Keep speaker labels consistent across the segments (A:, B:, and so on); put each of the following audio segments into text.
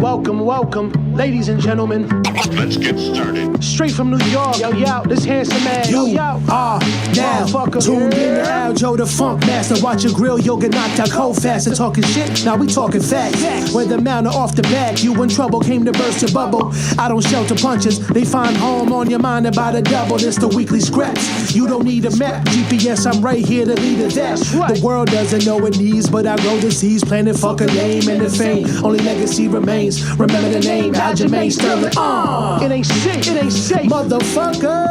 A: Welcome, ladies and gentlemen.
B: Let's get started.
A: Straight from New York, yo, this handsome man, yo.
C: Now tuned in to Aljo, the funk master. Watch your grill, you'll get knocked out cold fast. And talking shit, now we talking facts. Whether mount or off the back, you in trouble, came to burst your bubble. I don't shelter punches, they find home on your mind about a double. This the weekly scraps. You don't need a map, GPS, I'm right here to lead a dash.
A: Right.
C: The world doesn't know it needs, but I grow the seeds, planted fuck a name and the fame. Only legacy remains. Remember the name, Aljamain Sterling.
A: It ain't safe,
C: Motherfuckers.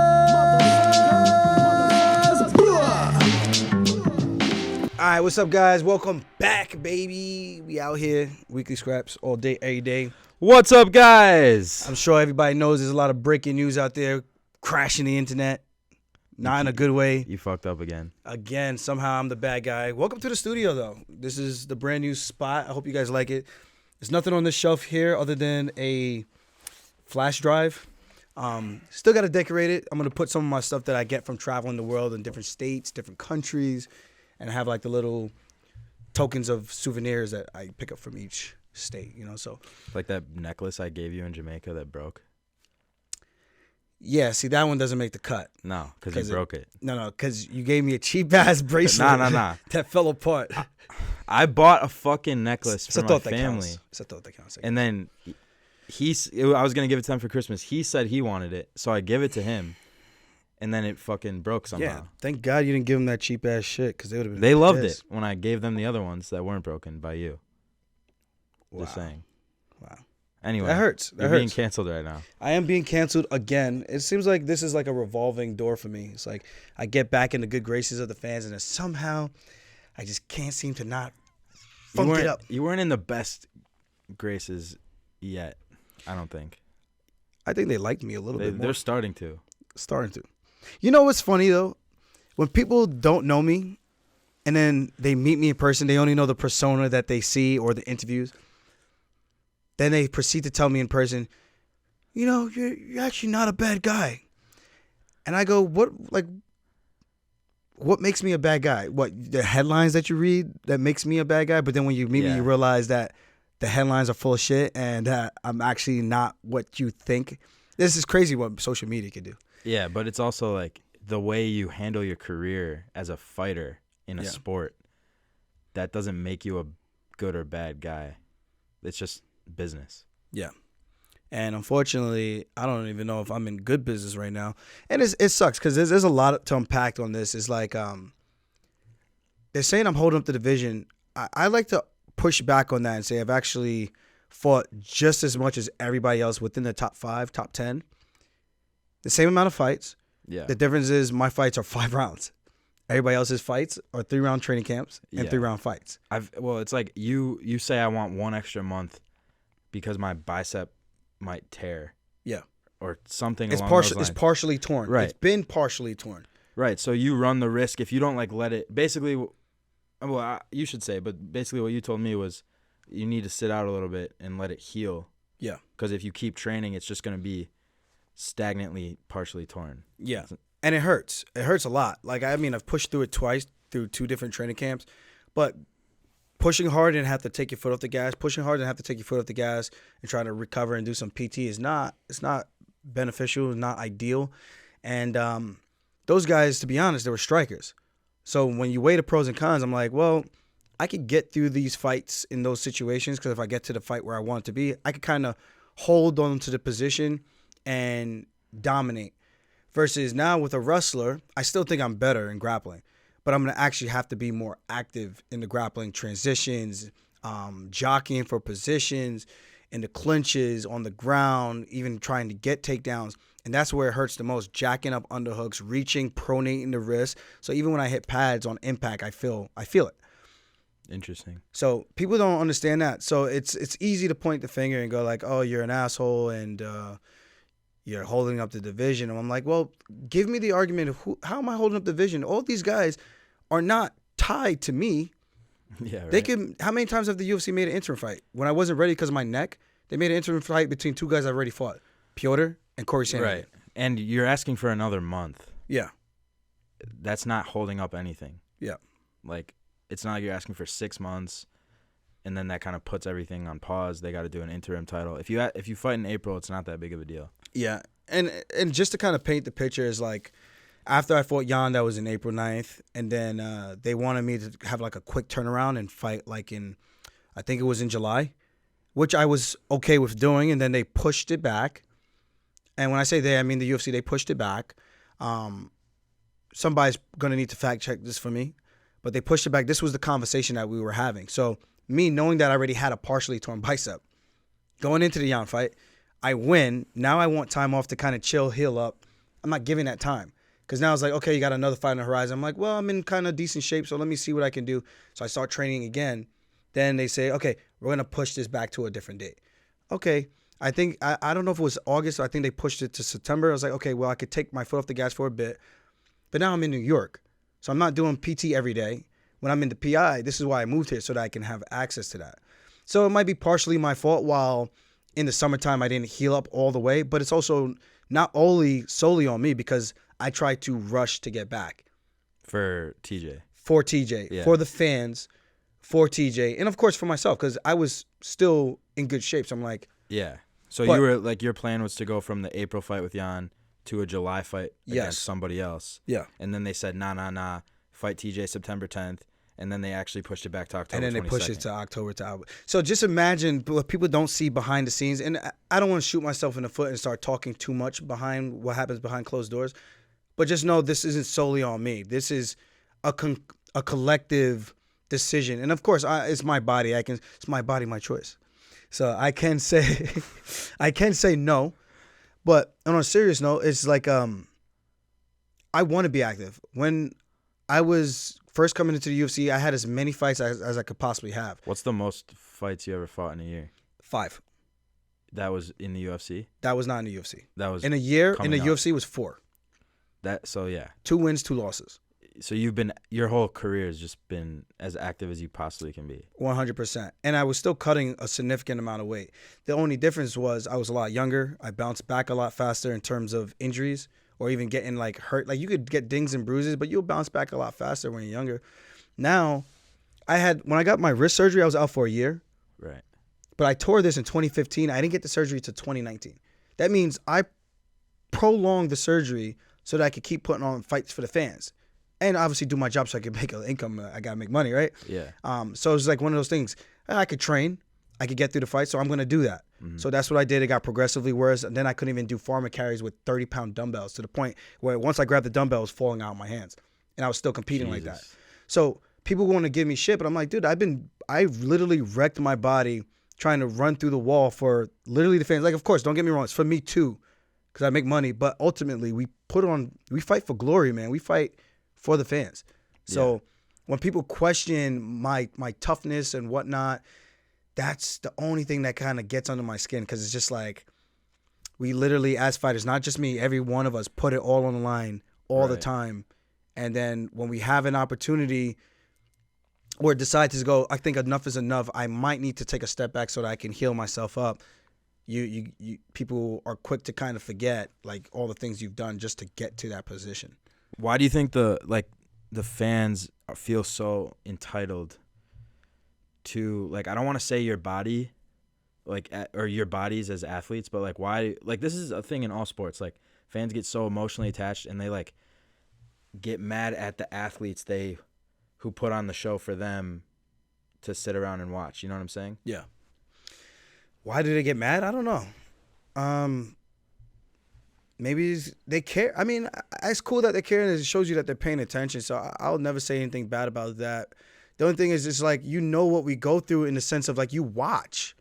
D: Alright, what's up, guys? Welcome back, baby. We out here, weekly scraps all day, every day.
E: What's up, guys?
D: I'm sure everybody knows there's a lot of breaking news out there, crashing the internet. Not in a good way.
E: You fucked up again.
D: Again, somehow I'm the bad guy. Welcome to the studio, though. This is the brand new spot. I hope you guys like it. There's nothing on this shelf here other than a flash drive. Still got to decorate it. I'm going to put some of my stuff that I get from traveling the world in different states, different countries, and have like the little tokens of souvenirs that I pick up from each state, you know, so.
E: Like that necklace I gave you in Jamaica that broke?
D: Yeah, see, that one doesn't make the cut.
E: No, because you broke it.
D: No, because you gave me a cheap-ass bracelet
E: Nah.
D: that fell apart.
E: I bought a fucking necklace for my family.
D: It's a thought that counts.
E: And then I was going to give it to him for Christmas. He said he wanted it, so I give it to him. And then it fucking broke somehow.
D: Yeah, thank God you didn't give them that cheap-ass shit, because they would have been
E: They loved
D: pissed.
E: it when I gave them the other ones that weren't broken by you.
D: Wow.
E: Just saying.
D: Wow.
E: Anyway.
D: That hurts.
E: You're being canceled right now.
D: I am being canceled again. It seems like this is like a revolving door for me. It's like I get back in the good graces of the fans, and then somehow I just can't seem to not funk it up.
E: You weren't in the best graces yet, I don't think.
D: I think they liked me a little bit more.
E: They're starting to.
D: You know what's funny, though? When people don't know me and then they meet me in person, they only know the persona that they see or the interviews. Then they proceed to tell me in person, you know, you're actually not a bad guy. And I go, what makes me a bad guy? What, the headlines that you read that makes me a bad guy? But then when you meet me, you realize that the headlines are full of shit and that I'm actually not what you think. This is crazy what social media can do.
E: Yeah, but it's also like the way you handle your career as a fighter in a sport, that doesn't make you a good or bad guy. It's just business. Yeah.
D: And unfortunately, I don't even know if I'm in good business right now. And it sucks because there's a lot to unpack on this. It's like they're saying I'm holding up the division. I like to push back on that and say I've actually fought just as much as everybody else within the top 5, top 10. The same amount of fights.
E: Yeah.
D: The difference is my fights are 5 rounds. Everybody else's fights are 3-round training camps and 3-round fights.
E: Well, it's like you say I want 1 extra month because my bicep might tear. Yeah. Or something along those lines.
D: It's partially torn.
E: Right.
D: It's been partially torn.
E: Right. So you run the risk if you don't like let it. Basically, you should say, but basically what you told me was you need to sit out a little bit and let it heal. Yeah. Because if you keep training, it's just going to be stagnantly partially torn.
D: Yeah. And it hurts. It hurts a lot. Like, I mean, I've pushed through it twice through 2 different training camps, but pushing hard and have to take your foot off the gas, and trying to recover and do some PT it's not beneficial, it's not ideal. And those guys, to be honest, they were strikers. So when you weigh the pros and cons, I'm like, well, I could get through these fights in those situations because if I get to the fight where I want it to be, I could kind of hold on to the position and dominate. Versus now with a wrestler, I still think I'm better in grappling, but I'm going to actually have to be more active in the grappling transitions, jockeying for positions, in the clinches, on the ground, even trying to get takedowns. And that's where it hurts the most, jacking up underhooks, reaching, pronating the wrist. So even when I hit pads on impact, I feel it.
E: Interesting.
D: So people don't understand that. So it's easy to point the finger and go like, oh, you're an asshole and you're holding up the division. And I'm like, well, give me the argument of how am I holding up the division? All these guys are not tied to me.
E: Yeah, right.
D: They can. How many times have the UFC made an interim fight? When I wasn't ready because of my neck, they made an interim fight between 2 guys I already fought, Piotr and Corey Sandhagen.
E: Right. And you're asking for another month.
D: Yeah.
E: That's not holding up anything.
D: Yeah.
E: Like, it's not like you're asking for 6 months. and then that kind of puts everything on pause. They got to do an interim title. If you fight in April, it's not that big of a deal.
D: Yeah, and just to kind of paint the picture is like, after I fought Jan, that was in April 9th, and then they wanted me to have like a quick turnaround and fight like in, I think it was in July, which I was okay with doing, and then they pushed it back. And when I say they, I mean the UFC, they pushed it back. Somebody's going to need to fact check this for me, but they pushed it back. This was the conversation that we were having. So me knowing that I already had a partially torn bicep, going into the Jan fight, I win. Now I want time off to kind of chill, heal up. I'm not giving that time. Because now it's like, okay, you got another fight on the horizon. I'm like, well, I'm in kind of decent shape, so let me see what I can do. So I start training again. Then they say, okay, we're going to push this back to a different date. Okay, I think, I don't know if it was August, I think they pushed it to September. I was like, okay, well, I could take my foot off the gas for a bit. But now I'm in New York, so I'm not doing PT every day. When I'm in the PI, this is why I moved here, so that I can have access to that. So it might be partially my fault while in the summertime I didn't heal up all the way, but it's also not only solely on me because I tried to rush to get back.
E: For TJ.
D: For TJ. Yeah. For the fans. For TJ. And, of course, for myself because I was still in good shape. So I'm like.
E: Yeah. So you were like your plan was to go from the April fight with Jan to a July fight against somebody else. Yeah. And then they said, nah. Fight TJ September 10th. And then they actually pushed it back to October 22nd. And then they pushed it to October to October. So just imagine what people don't see behind the scenes. And I don't want to shoot myself in the foot and start talking too much behind what happens behind closed doors. But just know this isn't solely on me. This is a collective decision. And, of course, it's my body. It's my body, my choice. So I can say no. But on a serious note, it's like I want to be active. When I was first coming into the UFC, I had as many fights as I could possibly have. What's the most fights you ever fought in a year? 5. That was in the UFC?
D: That was not in the UFC.
E: That was
D: in a year in the UFC was 4. 2 wins, 2 losses.
E: So your whole career has just been as active as you possibly can be.
D: 100%. And I was still cutting a significant amount of weight. The only difference was I was a lot younger. I bounced back a lot faster in terms of injuries or even getting like hurt. Like you could get dings and bruises, but you'll bounce back a lot faster when you're younger. Now, when I got my wrist surgery, I was out for a year.
E: Right.
D: But I tore this in 2015. I didn't get the surgery till 2019. That means I prolonged the surgery so that I could keep putting on fights for the fans. And obviously do my job so I could make an income. I got to make money, right?
E: Yeah.
D: So it's like one of those things. I could train. I could get through the fight, so I'm going to do that. Mm-hmm. So that's what I did. It got progressively worse. And then I couldn't even do farmer carries with 30-pound dumbbells to the point where once I grabbed the dumbbell, it was falling out of my hands. And I was still competing like that. So people want to give me shit, but I'm like, dude, I've literally wrecked my body trying to run through the wall for literally the fans. Like, of course, don't get me wrong. It's for me too because I make money. But ultimately, we fight for glory, man. We fight for the fans. So when people question my toughness and whatnot, that's the only thing that kind of gets under my skin because it's just like we literally, as fighters, not just me, every one of us put it all on the line all the time. And then when we have an opportunity or decide to go, I think enough is enough, I might need to take a step back so that I can heal myself up. You people are quick to kind of forget like all the things you've done just to get to that position.
E: Why do you think the fans feel so entitled to, like, I don't want to say your body, like, or your bodies as athletes, but like why, like this is a thing in all sports, like fans get so emotionally attached and they like get mad at the athletes who put on the show for them to sit around and watch. You know what I'm saying?
D: Yeah. Why do they get mad? I don't know. Maybe they care. I mean, it's cool that they care, and it shows you that they're paying attention. So I'll never say anything bad about that. The only thing is, it's like what we go through in the sense of like you watch,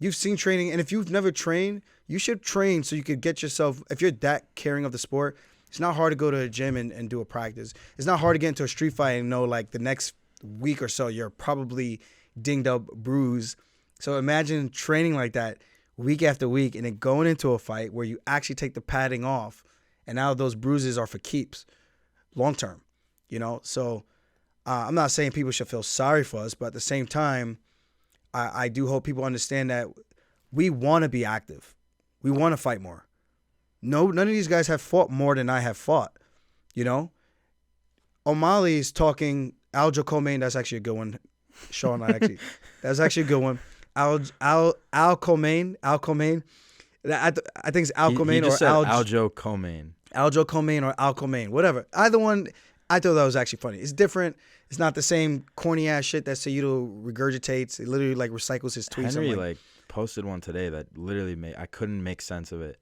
D: you've seen training, and if you've never trained, you should train so you could get yourself. If you're that caring of the sport, it's not hard to go to a gym and do a practice. It's not hard to get into a street fight and know like the next week or so you're probably dinged up, bruised. So imagine training like that week after week and then going into a fight where you actually take the padding off and now those bruises are for keeps long term, So I'm not saying people should feel sorry for us, but at the same time, I do hope people understand that we want to be active. We want to fight more. No, none of these guys have fought more than I have fought, O'Malley's talking, Aljamain, that's actually a good one. Sean, that was actually a good one. Aljamain. I think it's Aljamain
E: He just
D: or
E: said Aljamain.
D: Aljamain or Aljamain, whatever. Either one, I thought that was actually funny. It's different. It's not the same corny ass shit that Sayudo regurgitates. It literally like recycles his tweets.
E: Henry like posted one today that literally I couldn't make sense of it.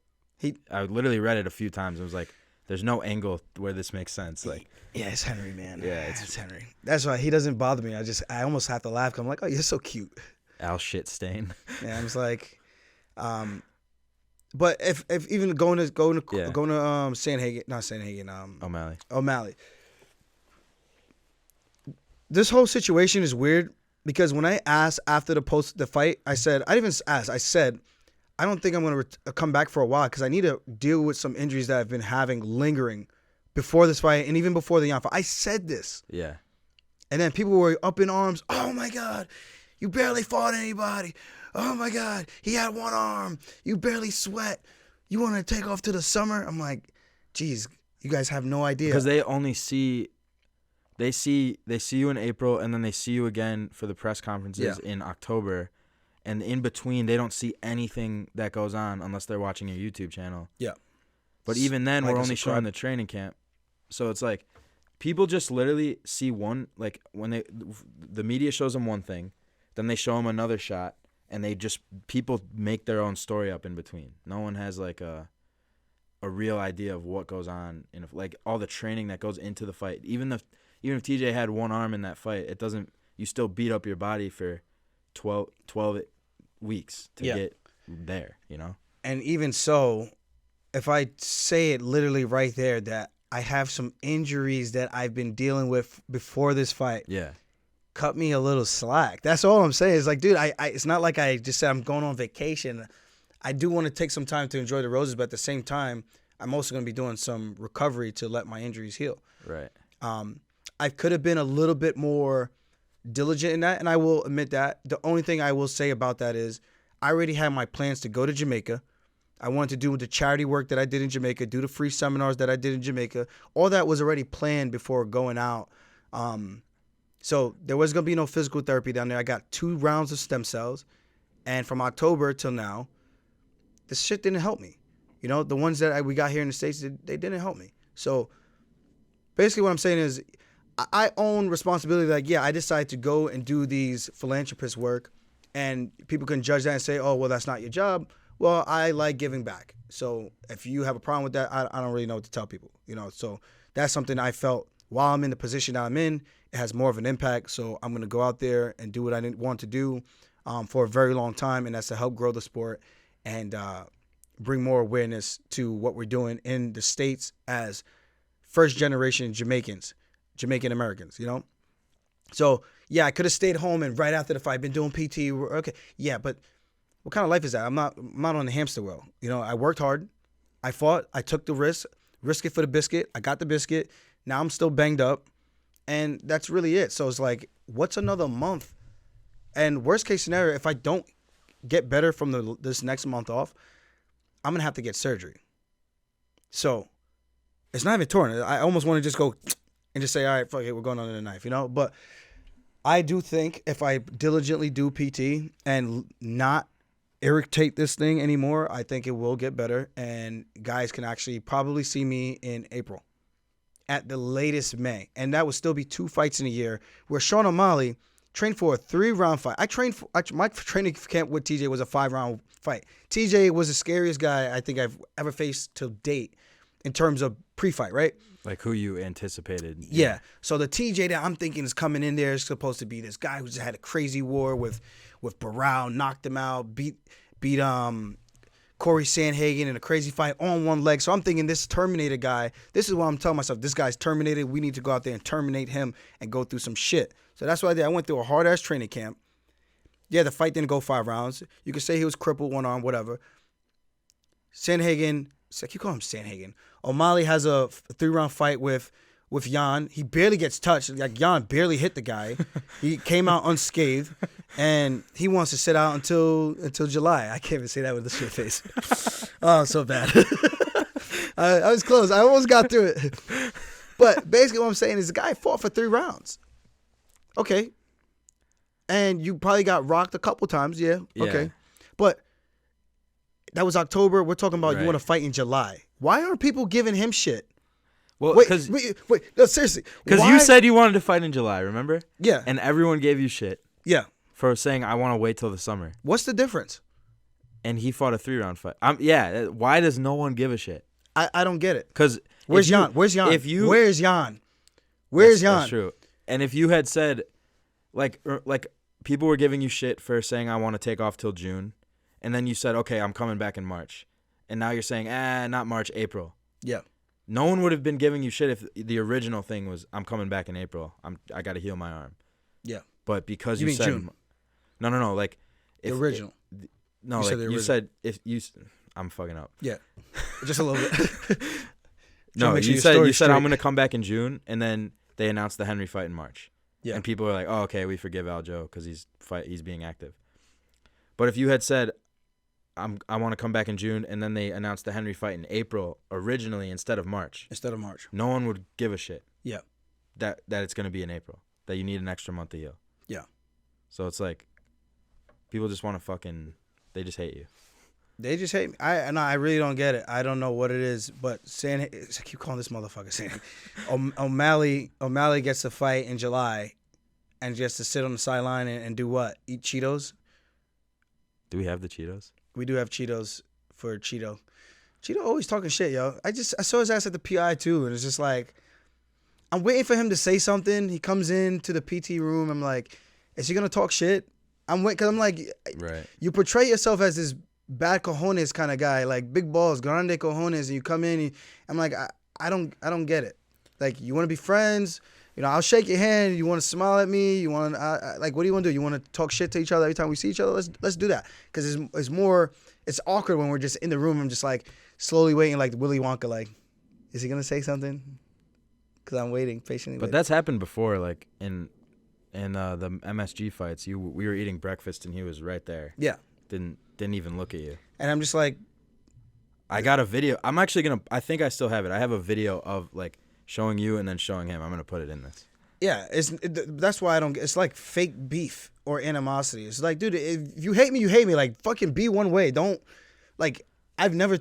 E: I literally read it a few times and was like, there's no angle where this makes sense. Like,
D: yeah, it's Henry, man.
E: Yeah,
D: it's Henry. That's why he doesn't bother me. I almost have to laugh 'cause I'm like, oh, you're so cute.
E: Al shit stain.
D: Yeah, I'm just like, but if even going to O'Malley. This whole situation is weird because when I asked after the fight, I said I don't think I'm going to come back for a while because I need to deal with some injuries that I've been having lingering before this fight and even before the Yan fight. I said this.
E: Yeah.
D: And then people were up in arms. Oh, my God. You barely fought anybody. Oh, my God. He had one arm. You barely sweat. You want to take off to the summer? I'm like, geez, you guys have no idea.
E: Because they only see... They see you in April, and then they see you again for the press conferences in October. And in between, they don't see anything that goes on unless they're watching your YouTube channel.
D: Yeah.
E: But even then,
D: like
E: we're only showing the training camp. So it's like people just literally see one, like when the media shows them one thing, then they show them another shot, and people make their own story up in between. No one has like a real idea of what goes on in like all the training that goes into the fight. Even if TJ had one arm in that fight, it doesn't. You still beat up your body for 12 weeks to get there, you know?
D: And even so, if I say it literally right there that I have some injuries that I've been dealing with before this fight.
E: Yeah.
D: Cut me a little slack. That's all I'm saying. It's like, dude, it's not like I just said I'm going on vacation. I do want to take some time to enjoy the roses, but at the same time, I'm also going to be doing some recovery to let my injuries heal.
E: Right.
D: I could have been a little bit more diligent in that, and I will admit that. The only thing I will say about that is I already had my plans to go to Jamaica. I wanted to do the charity work that I did in Jamaica, do the free seminars that I did in Jamaica. All that was already planned before going out. So there was going to be no physical therapy down there. I got 2 rounds of stem cells, and from October till now, this shit didn't help me. You know, the ones that we got here in the States, they didn't help me. So basically what I'm saying is I own responsibility. Like, yeah, I decided to go and do these philanthropist work, and people can judge that and say, oh, well, that's not your job. Well, I like giving back. So if you have a problem with that, I don't really know what to tell people. You know, so that's something I felt while I'm in the position that I'm in, it has more of an impact. So I'm going to go out there and do what I want to do for a very long time, and that's to help grow the sport and bring more awareness to what we're doing in the States as first-generation Jamaican Americans, you know? So, yeah, I could have stayed home and right after the fight, been doing PT. Okay, yeah, but what kind of life is that? I'm not on the hamster wheel. You know, I worked hard. I fought. I took the risk it for the biscuit. I got the biscuit. Now I'm still banged up, and that's really it. So it's like, what's another month? And worst case scenario, if I don't get better from this next month off, I'm going to have to get surgery. So it's not even torn. I almost want to just go and just say, all right, fuck it, we're going under the knife, you know? But I do think if I diligently do PT and not irritate this thing anymore, I think it will get better, and guys can actually probably see me in April. At the latest May. And that would still be 2 fights in a year, where Sean O'Malley trained for a 3-round fight. My training camp with TJ was a 5-round fight. TJ was the scariest guy I think I've ever faced to date in terms of pre-fight, right?
E: Like who you anticipated.
D: Yeah. So the TJ that I'm thinking is coming in there is supposed to be this guy who just had a crazy war with Barao, knocked him out, beat Corey Sandhagen in a crazy fight on one leg. So I'm thinking this Terminator guy, this is what I'm telling myself, this guy's terminated. We need to go out there and terminate him and go through some shit. So that's what I did. I went through a hard-ass training camp. Yeah, the fight didn't go 5 rounds. You could say he was crippled, one arm, whatever. Sandhagen, you call him Sandhagen. O'Malley has a 3-round fight with Jan. He barely gets touched. Like, Jan barely hit the guy. He came out unscathed, and he wants to sit out until July. I can't even say that with a straight face. Oh, so bad. I was close. I almost got through it. But basically what I'm saying is the guy fought for 3 rounds. Okay. And you probably got rocked a couple times, yeah. Okay. But that was October. We're talking about you want to fight in July. Why aren't people giving him shit?
E: Well,
D: wait, no, seriously.
E: Because you said you wanted to fight in July, remember?
D: Yeah.
E: And everyone gave you shit.
D: Yeah.
E: For saying, I want to wait till the summer.
D: What's the difference?
E: And he fought a 3-round fight. Why does no one give a shit?
D: I don't get it.
E: Because
D: Where's Jan? Where's Jan? Where's Jan?
E: That's true. And if you had said, like people were giving you shit for saying, I want to take off till June. And then you said, okay, I'm coming back in March. And now you're saying, not March, April. Yeah. No one would have been giving you shit if the original thing was, I'm coming back in April. I got to heal my arm. Yeah. But because you said June? No. Like
D: the original.
E: You said if you. I'm fucking up.
D: Yeah. Just a little bit.
E: No, you said I'm gonna come back in June, and then they announced the Henry fight in March. Yeah. And people were like, "Oh, okay, we forgive Aljo because he's being active." But if you had said, I want to come back in June, and then they announced the Henry fight in April originally instead of March. No one would give a shit. Yeah. That it's going to be in April. That you need an extra month to heal. Yeah. So it's like, people just want to they just hate you.
D: They just hate me. I really don't get it. I don't know what it is, but I keep calling this motherfucker San. O'Malley gets to fight in July, and gets to sit on the sideline and do what? Eat Cheetos?
E: Do we have the Cheetos?
D: We do have Cheetos for Cheeto. Cheeto always talking shit, yo. I saw his ass at the PI too, and it's just like, I'm waiting for him to say something. He comes in to the PT room. I'm like, is he gonna talk shit? I'm waiting because I'm like, right. You portray yourself as this bad cojones kind of guy, like big balls, grande cojones, and you come in. I'm like, I don't get it. Like, you want to be friends? You know, I'll shake your hand. You want to smile at me? You want like, what do you want to do? You want to talk shit to each other every time we see each other? Let's do that, because it's awkward when we're just in the room. I'm just like slowly waiting, like Willy Wonka. Like, is he gonna say something? Because I'm waiting patiently.
E: But that's happened before, like in the MSG fights. We were eating breakfast and he was right there. Yeah. Didn't even look at you.
D: And I'm just like,
E: I got a video. I'm actually I think I still have it. I have a video of like showing you and then showing him. I'm gonna put it in this.
D: Yeah, that's why I don't. It's like fake beef or animosity. It's like, dude, if you hate me, you hate me. Like, fucking be one way. Don't, like, I've never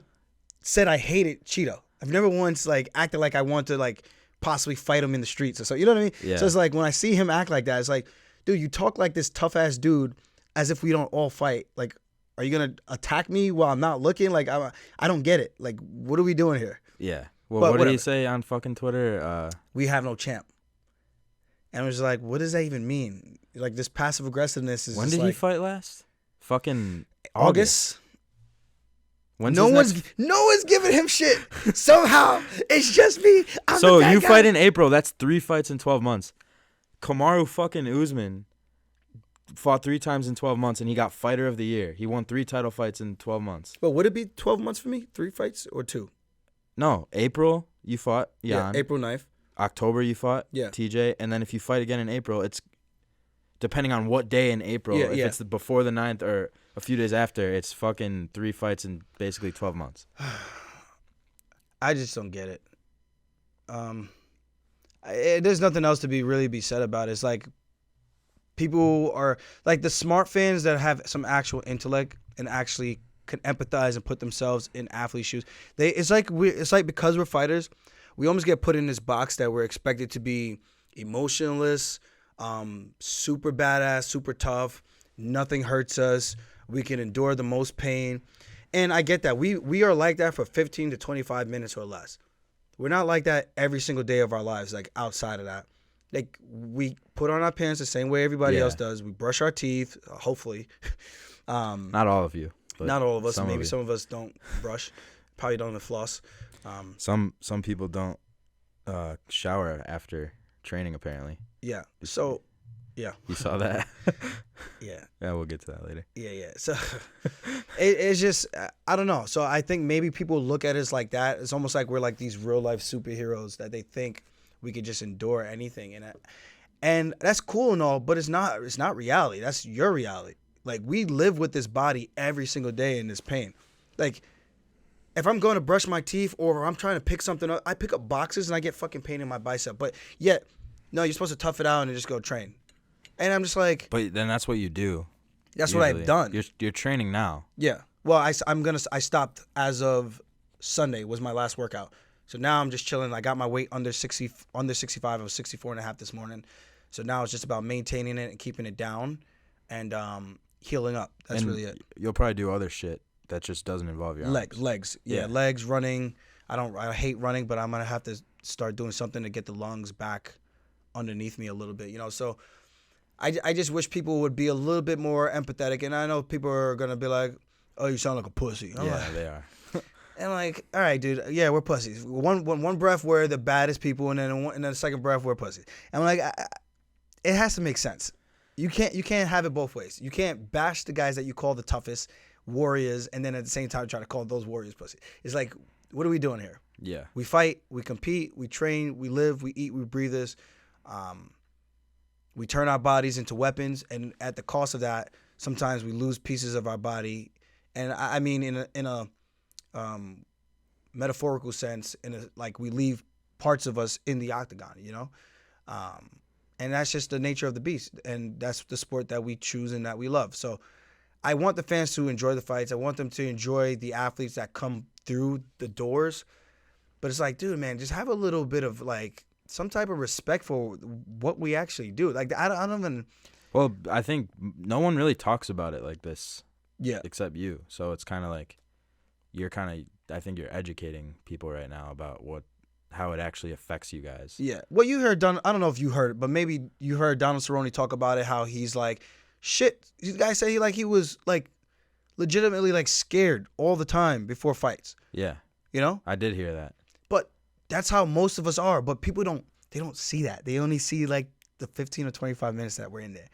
D: said I hated Cheeto. I've never once like acted like I want to like possibly fight him in the streets or so. You know what I mean? Yeah. So it's like, when I see him act like that, it's like, dude, you talk like this tough ass dude as if we don't all fight. Like, are you gonna attack me while I'm not looking? Like, I don't get it. Like, what are we doing here?
E: Yeah. Well, what did he say on fucking Twitter?
D: We have no champ. And I was like, what does that even mean? Like, this passive aggressiveness is.
E: When did he fight last? Fucking
D: August. No one's giving him shit. Somehow it's just me.
E: So you fight in April. That's 3 fights in 12 months. Kamaru fucking Usman fought 3 times in 12 months, and he got Fighter of the Year. He won 3 title fights in 12 months.
D: But would it be 12 months for me? 3 fights or 2?
E: No, April you fought Jan.
D: Yeah, April 9th.
E: October you fought TJ, and then if you fight again in April, it's depending on what day in April. If it's before the 9th or a few days after, it's fucking 3 fights in basically 12 months.
D: I just don't get it. There's nothing else to be said about it. It's like, people are like the smart fans that have some actual intellect and actually can empathize and put themselves in athlete's shoes. It's like because we're fighters, we almost get put in this box that we're expected to be emotionless, super badass, super tough. Nothing hurts us. We can endure the most pain. And I get that. We are like that for 15 to 25 minutes or less. We're not like that every single day of our lives, like outside of that. Like, we put on our pants the same way everybody else does. We brush our teeth, hopefully.
E: Not all of you.
D: Not all of us. Maybe some of us don't brush. Probably don't even floss.
E: Some people don't shower after training, apparently.
D: Yeah. So, yeah.
E: You saw that?
D: Yeah.
E: Yeah, we'll get to that later.
D: Yeah. So, it's just, I don't know. So, I think maybe people look at us like that. It's almost like we're like these real-life superheroes that they think we could just endure anything. And that's cool and all, but it's not reality. That's your reality. Like, we live with this body every single day in this pain. Like, if I'm going to brush my teeth or I'm trying to pick something up, I pick up boxes and I get fucking pain in my bicep. But yet, no, you're supposed to tough it out and just go train. And I'm just like,
E: but then that's what you do.
D: That's
E: usually.
D: what I've done.
E: You're training now.
D: Yeah. Well, I stopped as of Sunday was my last workout. So now I'm just chilling. I got my weight under 65. I was 64.5 this morning. So now it's just about maintaining it and keeping it down and healing up. That's really it.
E: You'll probably do other shit that just doesn't involve your arms.
D: Legs. Yeah, legs, running. I hate running, but I'm going to have to start doing something to get the lungs back underneath me a little bit, so I just wish people would be a little bit more empathetic. And I know people are going to be like, oh, you sound like a pussy.
E: They are.
D: And like, all right, dude, yeah, we're pussies. One breath we're the baddest people, and then the second breath we're pussies. And I'm like, it has to make sense. You can't have it both ways. You can't bash the guys that you call the toughest warriors, and then at the same time try to call those warriors pussy. It's like, what are we doing here?
E: Yeah.
D: We fight, we compete, we train, we live, we eat, we breathe this. We turn our bodies into weapons, and at the cost of that, sometimes we lose pieces of our body. And I mean, in a metaphorical sense, like we leave parts of us in the octagon, and that's just the nature of the beast, and that's the sport that we choose and that we love. So I want the fans to enjoy the fights. I want them to enjoy the athletes that come through the doors. But it's like, dude, man, just have a little bit of like some type of respect for what we actually do. Like I don't even.
E: Well, I think no one really talks about it like this.
D: Yeah.
E: Except you. So it's kind of like I think you're educating people right now about how it actually affects you guys.
D: Yeah. Well, you heard I don't know if you heard it, but maybe you heard Donald Cerrone talk about it, how he's like, shit. These guys say he was like legitimately like scared all the time before fights.
E: Yeah.
D: I
E: did hear that.
D: But that's how most of us are. But people don't see that. They only see like the 15 or 25 minutes that we're in there.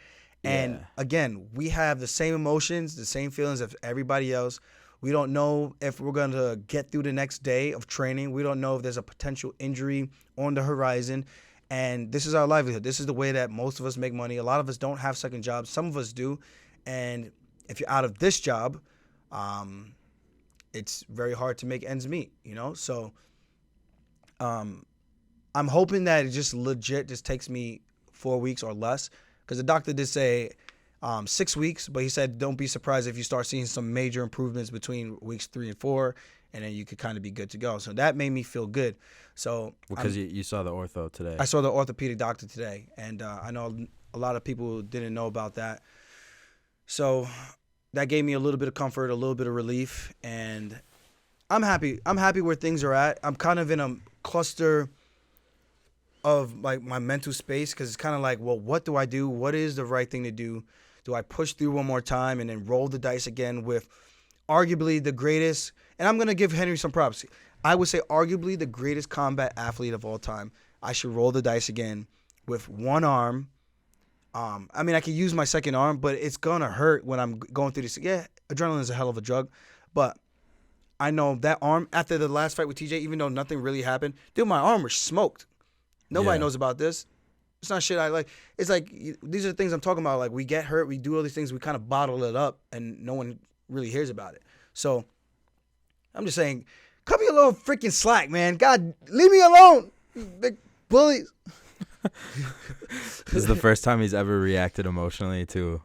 D: And again, we have the same emotions, the same feelings as everybody else. We don't know if we're going to get through the next day of training. We don't know if there's a potential injury on the horizon. And this is our livelihood. This is the way that most of us make money. A lot of us don't have second jobs. Some of us do. And if you're out of this job, it's very hard to make ends meet, So I'm hoping that it just takes me 4 weeks or less. Because the doctor did say 6 weeks, but he said don't be surprised if you start seeing some major improvements between weeks 3 and 4, and then you could kind of be good to go. So that made me feel good. So
E: because you saw the ortho today.
D: I saw the orthopedic doctor today, and I know a lot of people didn't know about that. So that gave me a little bit of comfort, a little bit of relief, and I'm happy. I'm happy where things are at. I'm kind of in a cluster of like my mental space, because it's kind of like, well, what do I do? What is the right thing to do? Do I push through one more time and then roll the dice again with arguably the greatest? And I'm going to give Henry some props. I would say arguably the greatest combat athlete of all time. I should roll the dice again with one arm. I mean, I could use my second arm, but it's going to hurt when I'm going through this. Yeah, adrenaline is a hell of a drug. But I know that arm, after the last fight with TJ, even though nothing really happened, dude, my arm was smoked. Nobody knows about this. It's not shit I like. It's like, these are the things I'm talking about. Like, we get hurt, we do all these things, we kind of bottle it up, and no one really hears about it. So, I'm just saying, cut me a little freaking slack, man. God, leave me alone, you big bullies.
E: This is the first time he's ever reacted emotionally to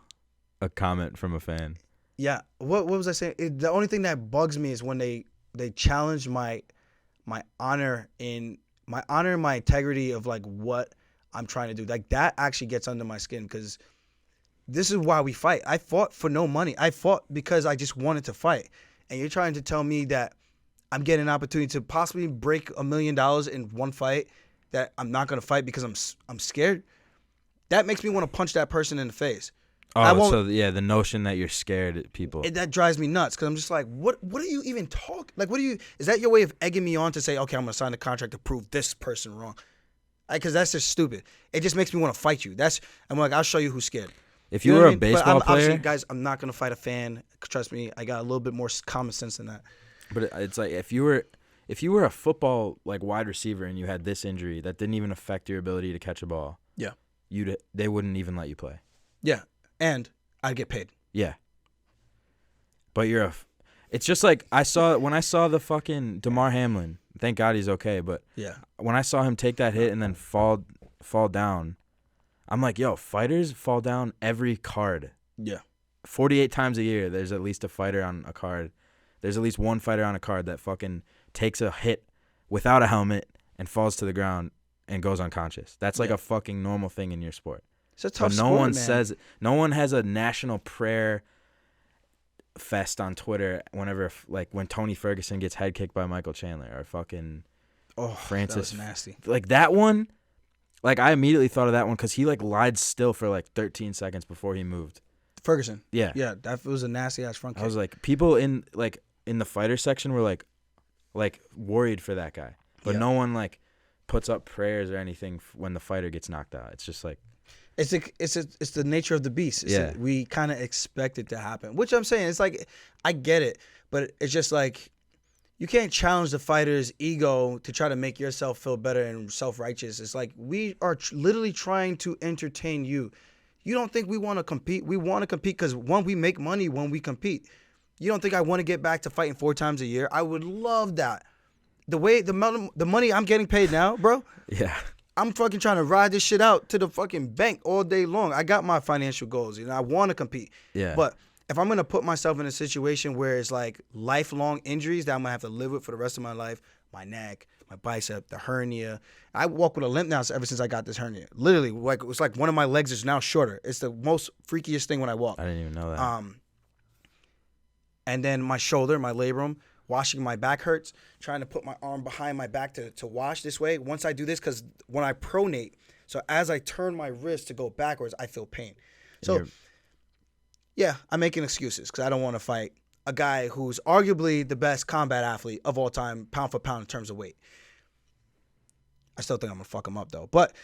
E: a comment from a fan.
D: Yeah. What was I saying? The only thing that bugs me is when they challenge my honor and my integrity of like what I'm trying to do. Like, that actually gets under my skin, because this is why we fight. I fought for no money. I fought because I just wanted to fight. And you're trying to tell me that I'm getting an opportunity to possibly break $1 million in one fight, that I'm not going to fight because I'm scared. That makes me want to punch that person in the face.
E: Oh, so yeah, the notion that you're scared at people.
D: That drives me nuts, because I'm just like, what are you even talking? Like, is that your way of egging me on to say, okay, I'm going to sign the contract to prove this person wrong? Because that's just stupid. It just makes me want to fight you. I'm like, I'll show you who's scared.
E: If you were a baseball player.
D: Guys, I'm not going to fight a fan. Trust me, I got a little bit more common sense than that.
E: But it's like, if you were a football like wide receiver and you had this injury that didn't even affect your ability to catch a ball.
D: Yeah.
E: They wouldn't even let you play.
D: Yeah. And I'd get paid.
E: Yeah. But it's just like when I saw the fucking DeMar Hamlin, thank God he's okay, but
D: yeah,
E: when I saw him take that hit and then fall down, I'm like, yo, fighters fall down every card.
D: Yeah.
E: 48 times a year, there's at least a fighter on a card. There's at least one fighter on a card that fucking takes a hit without a helmet and falls to the ground and goes unconscious. That's like a fucking normal thing in your sport.
D: It's a tough
E: but no one has a national prayer fest on Twitter whenever, like, when Tony Ferguson gets head kicked by Michael Chandler or fucking Francis.
D: That was nasty.
E: Like, that one, like, I immediately thought of that one because he, like, lied still for, like, 13 seconds before he moved.
D: Ferguson.
E: Yeah.
D: Yeah, that was a nasty-ass front kick.
E: I was like, people in the fighter section were, like worried for that guy. But no one, like, puts up prayers or anything when the fighter gets knocked out. It's just, like.
D: It's the nature of the beast. We kind of expect it to happen, which I'm saying, it's like, I get it, but it's just like, you can't challenge the fighter's ego to try to make yourself feel better and self-righteous. It's like, we are literally trying to entertain you. You don't think we want to compete? We want to compete because, one, we make money when we compete. You don't think I want to get back to fighting 4 times a year? I would love that. The money I'm getting paid now, bro.
E: Yeah.
D: I'm fucking trying to ride this shit out to the fucking bank all day long. I got my financial goals, I want to compete.
E: Yeah.
D: But if I'm going to put myself in a situation where it's like lifelong injuries that I'm going to have to live with for the rest of my life, my neck, my bicep, the hernia. I walk with a limp now ever since I got this hernia. Literally, like, it's like one of my legs is now shorter. It's the most freakiest thing when I walk.
E: I didn't even know that.
D: And then my shoulder, my labrum, washing my back hurts, trying to put my arm behind my back to wash this way. Once I do this, because when I pronate, so as I turn my wrist to go backwards, I feel pain. So, yeah, I'm making excuses because I don't want to fight a guy who's arguably the best combat athlete of all time, pound for pound in terms of weight. I still think I'm going to fuck him up, though. But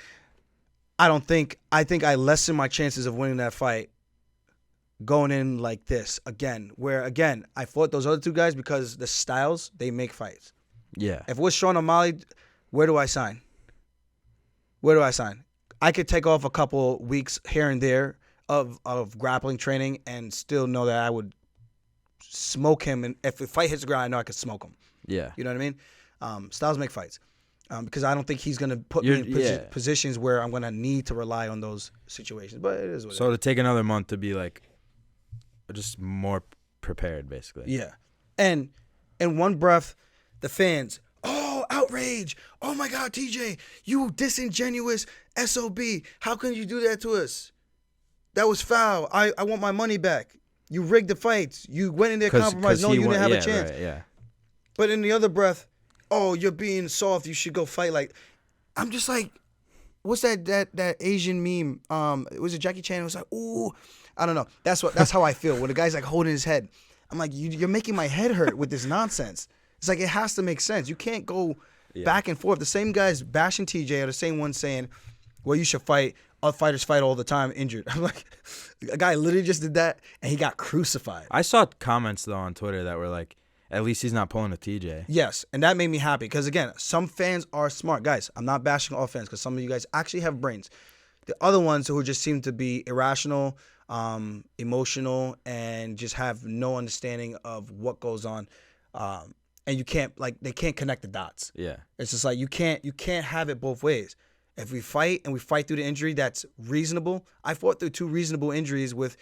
D: I think I lessen my chances of winning that fight going in like this again, where, again, I fought those other 2 guys because the styles, they make fights.
E: Yeah.
D: If it was Sean O'Malley, where do I sign? I could take off a couple weeks here and there of grappling training and still know that I would smoke him. And if the fight hits the ground, I know I could smoke him.
E: Yeah.
D: You know what I mean? Styles make fights. Because I don't think he's going to put me in positions where I'm going to need to rely on those situations. But it is what it is.
E: So to take another month to be, like, just more prepared, basically.
D: Yeah. And in one breath, the fans, oh, outrage. Oh, my God, TJ, you disingenuous SOB. How can you do that to us? That was foul. I want my money back. You rigged the fights. You went in there compromised. No, you didn't have a chance.
E: Right, yeah.
D: But in the other breath, oh, you're being soft. You should go fight. Like, I'm just like, what's that Asian meme? Was it Jackie Chan? It was like, ooh, I don't know. That's how I feel when the guy's like holding his head. I'm like, you're making my head hurt with this nonsense. It's like, it has to make sense. You can't go back and forth. The same guys bashing TJ are the same ones saying, well, you should fight. Other fighters fight all the time injured. I'm like, a guy literally just did that and he got crucified.
E: I saw comments, though, on Twitter that were like, at least he's not pulling a TJ.
D: Yes, and that made me happy because, again, some fans are smart. Guys, I'm not bashing all fans because some of you guys actually have brains. The other ones who just seem to be irrational, emotional, and just have no understanding of what goes on. And you can't, like, they can't connect the dots.
E: Yeah.
D: It's just like you can't have it both ways. If we fight and we fight through the injury that's reasonable, I fought through 2 reasonable injuries with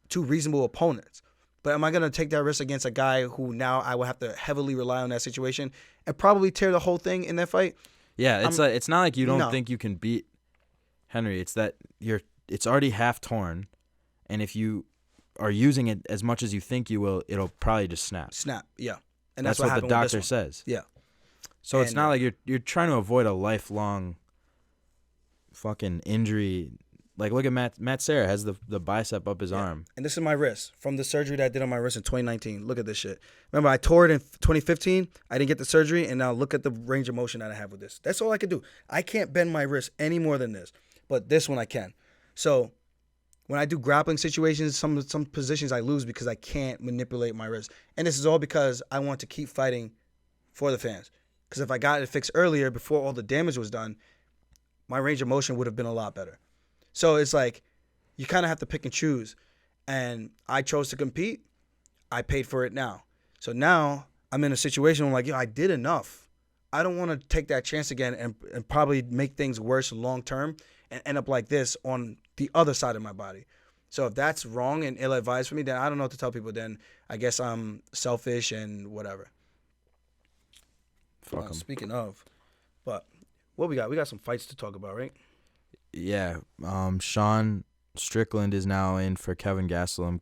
D: 2 reasonable opponents. But am I going to take that risk against a guy who now I will have to heavily rely on that situation and probably tear the whole thing in that fight?
E: Yeah, it's not like you don't think you can beat Henry. It's that it's already half torn, and if you are using it as much as you think you will, it'll probably just snap.
D: Snap, yeah. And
E: that's what the doctor says.
D: Yeah.
E: So it's not like you're trying to avoid a lifelong fucking injury. Like, look at Matt Serra has the bicep up his arm.
D: And this is my wrist from the surgery that I did on my wrist in 2019. Look at this shit. Remember, I tore it in 2015. I didn't get the surgery, and now look at the range of motion that I have with this. That's all I can do. I can't bend my wrist any more than this, but this one I can. So when I do grappling situations, some positions I lose because I can't manipulate my wrist. And this is all because I want to keep fighting for the fans. Because if I got it fixed earlier, before all the damage was done, my range of motion would have been a lot better. So it's like you kind of have to pick and choose. And I chose to compete. I paid for it now. So now I'm in a situation where I'm like, yo, I did enough. I don't want to take that chance again and probably make things worse long term and end up like this on the other side of my body. So if that's wrong and ill-advised for me, then I don't know what to tell people. Then I guess I'm selfish and whatever.
E: Fuck 'em.
D: Speaking of, but what we got? We got some fights to talk about, right?
E: Yeah. Sean Strickland is now in for Kelvin Gastelum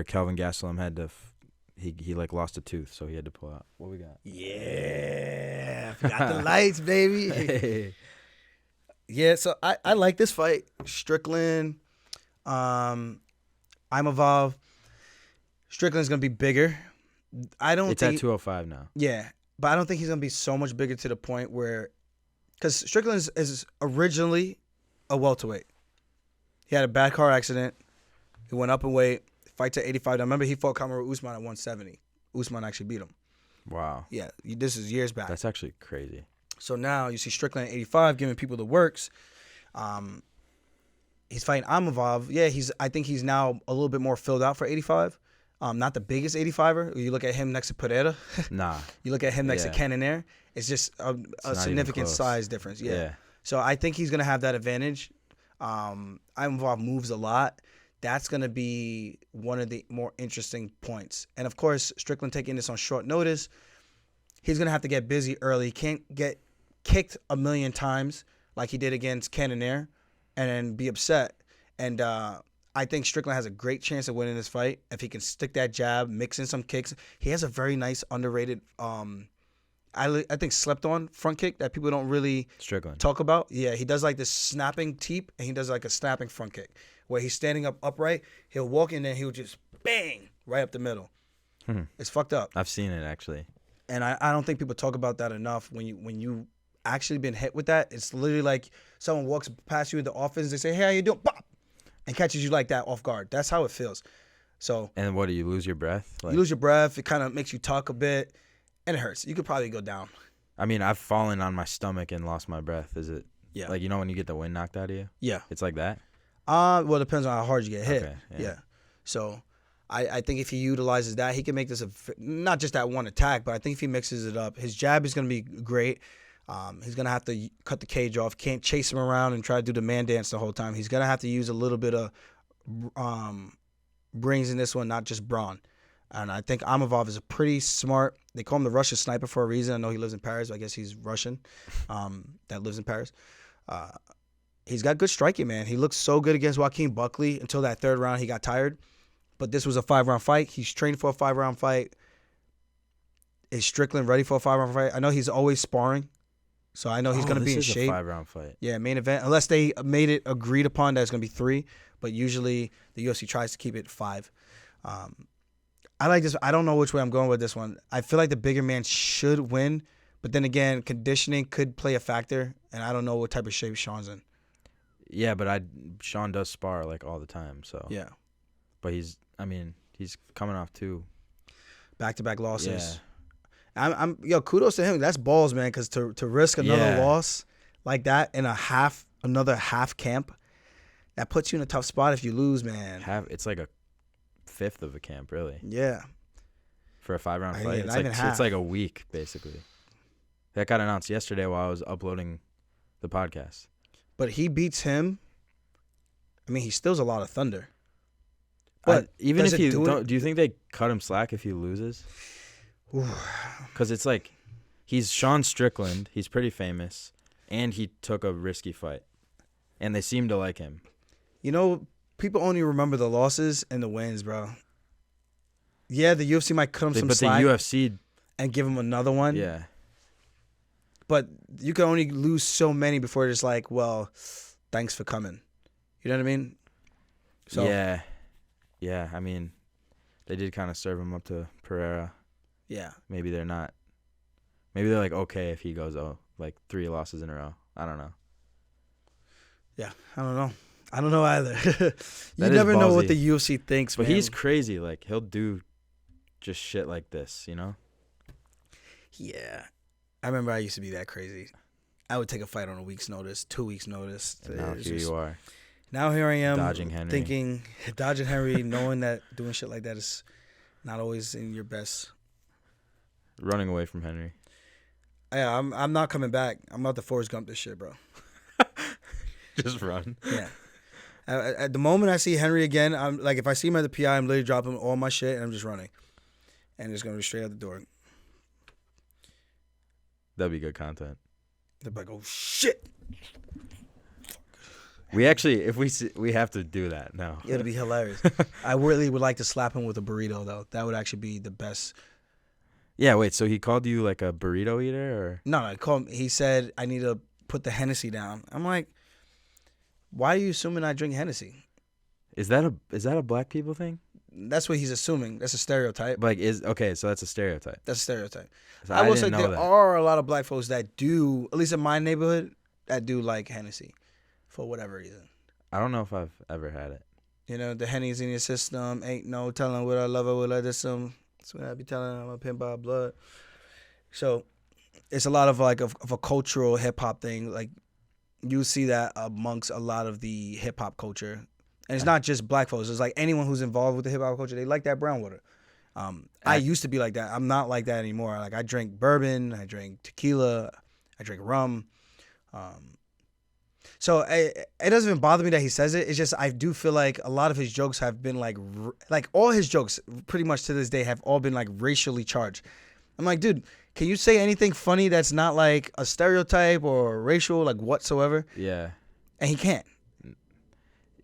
E: Kelvin Gastelum had to. He like lost a tooth, so he had to pull out. What we got?
D: Yeah, got the lights, baby.
E: Hey.
D: Yeah, so I like this fight. Strickland, Imavov. Strickland's gonna be bigger.
E: It's at 205 now.
D: Yeah, but I don't think he's gonna be so much bigger to the point where, because Strickland is originally a welterweight. He had a bad car accident. He went up in weight. Fight to 85. I remember he fought Kamaru Usman at 170. Usman actually beat him.
E: Wow.
D: Yeah, this is years back.
E: That's actually crazy.
D: So now you see Strickland at 85 giving people the works. He's fighting Imavov. Yeah, I think he's now a little bit more filled out for 85. Not the biggest 85er. You look at him next to Pereira.
E: Nah.
D: You look at him next to Cannonier. It's just a significant size difference. Yeah. So I think he's going to have that advantage. Imavov moves a lot. That's going to be one of the more interesting points. And, of course, Strickland taking this on short notice, he's going to have to get busy early. He can't get kicked a million times like he did against Cannonier and then be upset. And I think Strickland has a great chance of winning this fight if he can stick that jab, mix in some kicks. He has a very nice, underrated, I think slept on front kick that people don't really talk about. Yeah, he does like this snapping teep, and he does like a snapping front kick where he's standing up upright. He'll walk in there, he'll just bang right up the middle. It's fucked up.
E: I've seen it actually,
D: and I don't think people talk about that enough. When you actually been hit with that, it's literally like someone walks past you in the office. They say, "Hey, how you doing?" Pop, and catches you like that off guard. That's how it feels. So.
E: And what do you lose your breath?
D: You lose your breath. It kind of makes you talk a bit. And it hurts. You could probably go down.
E: I mean, I've fallen on my stomach and lost my breath. Is it?
D: Yeah.
E: Like, you know when you get the wind knocked out of you?
D: Yeah.
E: It's like that?
D: Well, it depends on how hard you get hit.
E: Okay,
D: yeah. So I think if he utilizes that, he can make this not just that one attack, but I think if he mixes it up, his jab is going to be great. He's going to have to cut the cage off. Can't chase him around and try to do the man dance the whole time. He's going to have to use a little bit of brains in this one, not just brawn. And I think Imavov is a pretty smart. They call him the Russian sniper for a reason. I know he lives in Paris, but I guess he's Russian that lives in Paris. He's got good striking, man. He looked so good against Joaquin Buckley until that third round. He got tired. But this was a 5-round fight. He's trained for a 5-round fight. Is Strickland ready for a 5-round fight? I know he's always sparring. So I know he's going to be in shape.
E: This is a 5-round fight.
D: Yeah, main event. Unless they made it agreed upon that it's going to be 3. But usually the UFC tries to keep it 5. I like this. I don't know which way I'm going with this one. I feel like the bigger man should win, but then again, conditioning could play a factor, and I don't know what type of shape Sean's in.
E: Yeah, but Sean does spar like all the time, so
D: yeah.
E: But he's coming off 2
D: back-to-back losses. Yeah. Yo, kudos to him. That's balls, man. Because to risk another loss like that in another half camp, that puts you in a tough spot if you lose, man.
E: It's like a fifth of a camp, really.
D: Yeah.
E: For a 5-round fight, it's like a week basically. That got announced yesterday while I was uploading the podcast.
D: But he beats him. I mean, he steals a lot of thunder. But
E: even if you don't, do you think they cut him slack if he loses? Because it's like he's Sean Strickland. He's pretty famous, and he took a risky fight, and they seem to like him.
D: You know, people only remember the losses and the wins, bro. Yeah, the UFC might cut him some slack.
E: But the UFC
D: and give him another one.
E: Yeah.
D: But you can only lose so many before it's like, well, thanks for coming. You know what I mean? So
E: yeah. I mean, they did kind of serve him up to Pereira.
D: Yeah.
E: Maybe they're not. Maybe they're like okay if he goes like 3 losses in a row. I don't know.
D: Yeah, I don't know either. You never know what the UFC thinks,
E: but
D: man.
E: He's crazy. Like, he'll do just shit like this, you know?
D: Yeah. I remember I used to be that crazy. I would take a fight on a week's notice, 2 weeks' notice.
E: And now here you are.
D: Now here I am.
E: Dodging
D: Henry, knowing that doing shit like that is not always in your best.
E: Running away from Henry.
D: Yeah, I'm not coming back. I'm about to Forrest Gump this shit, bro.
E: Just run.
D: Yeah. At the moment I see Henry again, I'm like, if I see him at the PI, I'm literally dropping all my shit and I'm just running. And it's going to be straight out the door.
E: That'd be good content.
D: They're like, oh, shit.
E: We actually, if we have to do that now.
D: It'd be hilarious. I really would like to slap him with a burrito, though. That would actually be the best.
E: Yeah, wait, so he called you like a burrito eater? Or?
D: No, he said, I need to put the Hennessy down. I'm like, why are you assuming I drink Hennessy?
E: Is that a black people thing?
D: That's what he's assuming. That's a stereotype.
E: Like, okay, so that's a stereotype.
D: That's a stereotype.
E: So
D: I will say
E: didn't know
D: there
E: that.
D: are a lot of black folks that do, at least in my neighborhood, that do like Hennessy for whatever reason.
E: I don't know if I've ever had it.
D: You know, the Henny's in your system. Ain't no telling what I love her, what I just That's what I be telling. I'm a pimp by blood. So it's a lot of like of a cultural hip hop thing. Like you see that amongst a lot of the hip hop culture. And it's not just black folks. It's like anyone who's involved with the hip hop culture, they like that brown water. I used to be like that. I'm not like that anymore. Like I drink bourbon, I drink tequila, I drink rum. So it doesn't even bother me that he says it. It's just I do feel like a lot of his jokes have been like all his jokes pretty much to this day have all been like racially charged. I'm like, dude, can you say anything funny that's not like a stereotype or racial like whatsoever?
E: Yeah.
D: And he can't.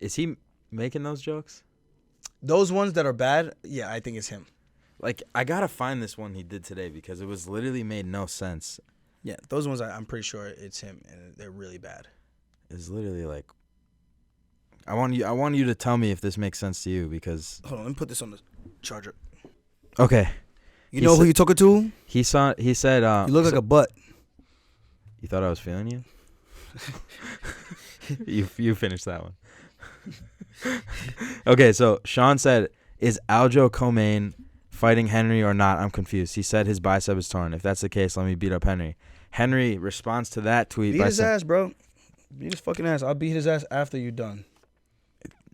E: Is he making those jokes?
D: Those ones that are bad, yeah, I think it's him.
E: Like, I gotta find this one he did today because it was literally made no sense.
D: Yeah, those ones I'm pretty sure it's him, and they're really bad.
E: It's literally like, I want you to tell me if this makes sense to you because.
D: Hold on, let me put this on the charger.
E: Okay.
D: You know who you talking to?
E: He said.
D: You look like a butt.
E: You thought I was feeling you? You finished that one. Okay, so Sean said, "Is Aljamain fighting Henry or not? I'm confused. He said his bicep is torn. If that's the case, let me beat up Henry." Henry responds to that tweet
D: Beat
E: by
D: his
E: saying,
D: ass, bro. Beat his fucking ass. I'll beat his ass after you're done.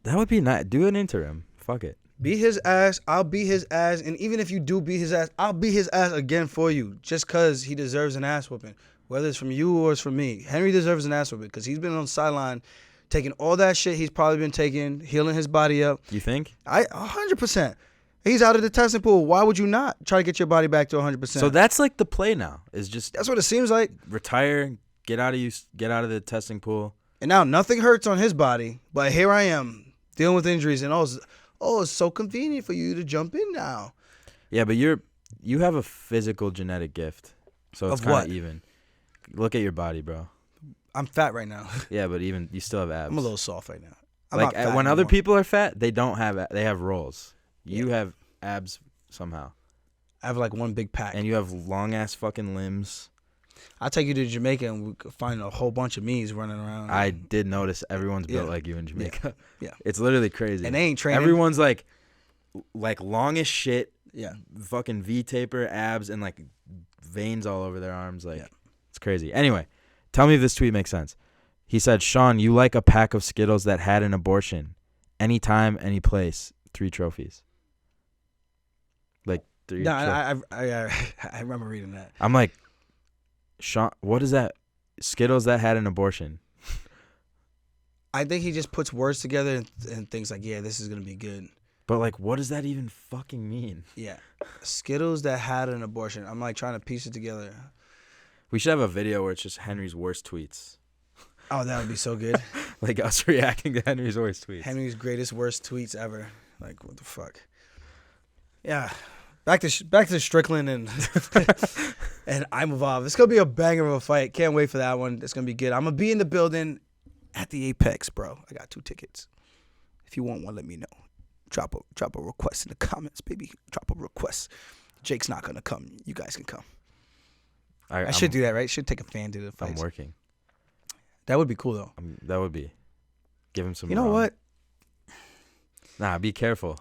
E: "That would be nice. Do an interim. Fuck it.
D: Beat his ass. I'll beat his ass. And even if you do beat his ass, I'll beat his ass again for you. Just because he deserves an ass whooping. Whether it's from you or it's from me. Henry deserves an ass whooping because he's been on the sideline taking all that shit he's probably been taking, healing his body up.
E: You think?
D: 100%. He's out of the testing pool. Why would you not try to get your body back to 100%?
E: So that's like the play now. Is just
D: that's what it seems like.
E: Retire, get out of the testing pool.
D: And now nothing hurts on his body, but here I am dealing with injuries, and it's so convenient for you to jump in now.
E: Yeah, but you have a physical genetic gift, so it's kind of even. Look at your body, bro.
D: I'm fat right now.
E: Yeah, but even you still have abs.
D: I'm a little soft right now. I'm
E: like
D: not fat
E: when
D: anymore.
E: other people are fat, they don't have. They have rolls. You have abs somehow.
D: I have like one big pack.
E: And you have long ass fucking limbs.
D: I'll take you to Jamaica and we could find a whole bunch of me's running around.
E: I did notice everyone's built like you in Jamaica.
D: Yeah.
E: It's literally crazy.
D: And they ain't training.
E: Everyone's like long as shit.
D: Yeah.
E: Fucking V-taper, abs, and like veins all over their arms. Like it's crazy. Anyway, tell me if this tweet makes sense. He said, "Sean, you like a pack of Skittles that had an abortion. Anytime, any place. 3 trophies." Like 3.
D: No, I remember reading that.
E: I'm like, Sean, what is that? Skittles that had an abortion.
D: I think he just puts words together and thinks like, yeah, this is gonna be good.
E: But like, what does that even fucking mean?
D: Yeah, Skittles that had an abortion. I'm like trying to piece it together.
E: We should have a video where it's just Henry's worst tweets.
D: Oh, that would be so good.
E: Like us reacting to Henry's worst tweets.
D: Henry's greatest worst tweets ever. Like what the fuck? Yeah. Back to Strickland and and Imavov. It's gonna be a banger of a fight. Can't wait for that one. It's gonna be good. I'm gonna be in the building at the Apex, bro. I got 2 tickets. If you want one, let me know. Drop a request in the comments, baby. Drop a request. Jake's not gonna come. You guys can come. I should do that, right? Should take a fan to the fight.
E: I'm working.
D: That would be cool though.
E: That would be. Give him some.
D: You know what?
E: Nah, be careful.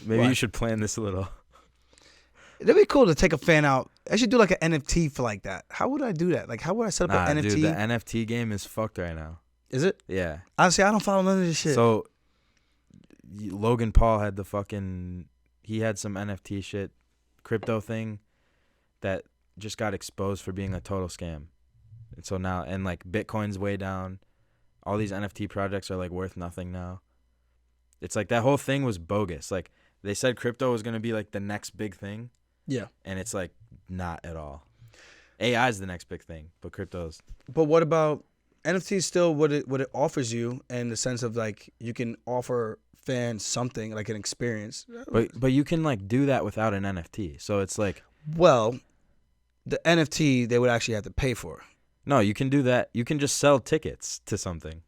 E: Maybe you should plan this a little.
D: It'd be cool to take a fan out. I should do like an NFT for like that. How would I do that? Like, how would I set up an NFT?
E: Dude, the NFT game is fucked right now.
D: Is it?
E: Yeah.
D: Honestly, I don't follow none of this shit.
E: So, Logan Paul had he had some NFT shit, crypto thing that just got exposed for being a total scam. And so now, and like Bitcoin's way down. All these NFT projects are like worth nothing now. It's like that whole thing was bogus. Like they said crypto was going to be like the next big thing.
D: Yeah.
E: And it's like not at all. AI is the next big thing, but crypto's.
D: But what about NFTs still what it offers you in the sense of like you can offer fans something like an experience.
E: But you can like do that without an NFT. So it's like,
D: well, the NFT they would actually have to pay for.
E: No, you can do that. You can just sell tickets to something.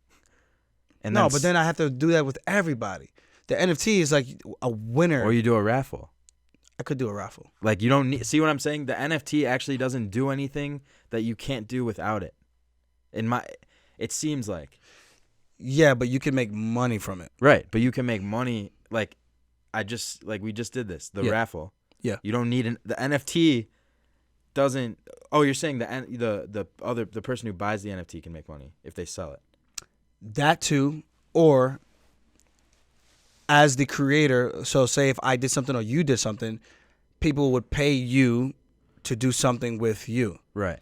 E: And
D: no, but then I have to do that with everybody. The NFT is like a winner.
E: Or you do a raffle.
D: I could do a raffle.
E: Like you don't need, see what I'm saying? The NFT actually doesn't do anything that you can't do without it. It seems like.
D: Yeah, but you can make money from it.
E: Right, but you can make money like we just did this, the raffle.
D: Yeah.
E: You don't need the NFT doesn't. Oh, you're saying the person who buys the NFT can make money if they sell it.
D: That too, or as the creator. So say if I did something or you did something, people would pay you to do something with you.
E: Right.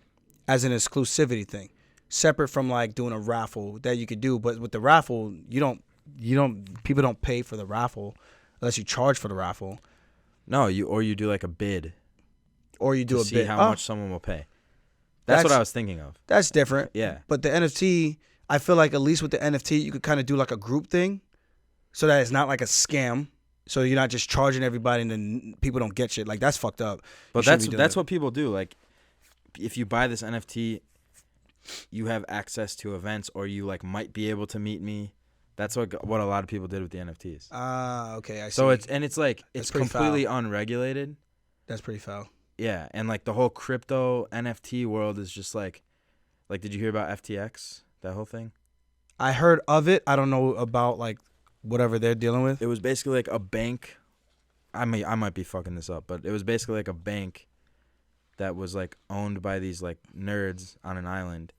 D: As an exclusivity thing, separate from like doing a raffle that you could do. But with the raffle, people don't pay for the raffle unless you charge for the raffle.
E: No, you do like a bid.
D: Or you do
E: to
D: a
E: see
D: bid.
E: how much someone will pay. That's what I was thinking of.
D: That's different.
E: Yeah.
D: But the NFT, I feel like at least with the NFT, you could kind of do like a group thing so that it's not like a scam. So you're not just charging everybody and then people don't get shit. Like, that's fucked up.
E: But that's what people do. Like, if you buy this NFT, you have access to events or you like might be able to meet me. That's what a lot of people did with the NFTs.
D: Okay, I see.
E: So it's completely
D: foul.
E: unregulated.
D: That's pretty foul.
E: Yeah, and like the whole crypto NFT world is just like did you hear about FTX? That whole thing?
D: I heard of it. I don't know about like whatever they're dealing with.
E: It was basically like a bank. I might be fucking this up, but it was basically like a bank that was like owned by these like nerds on an island,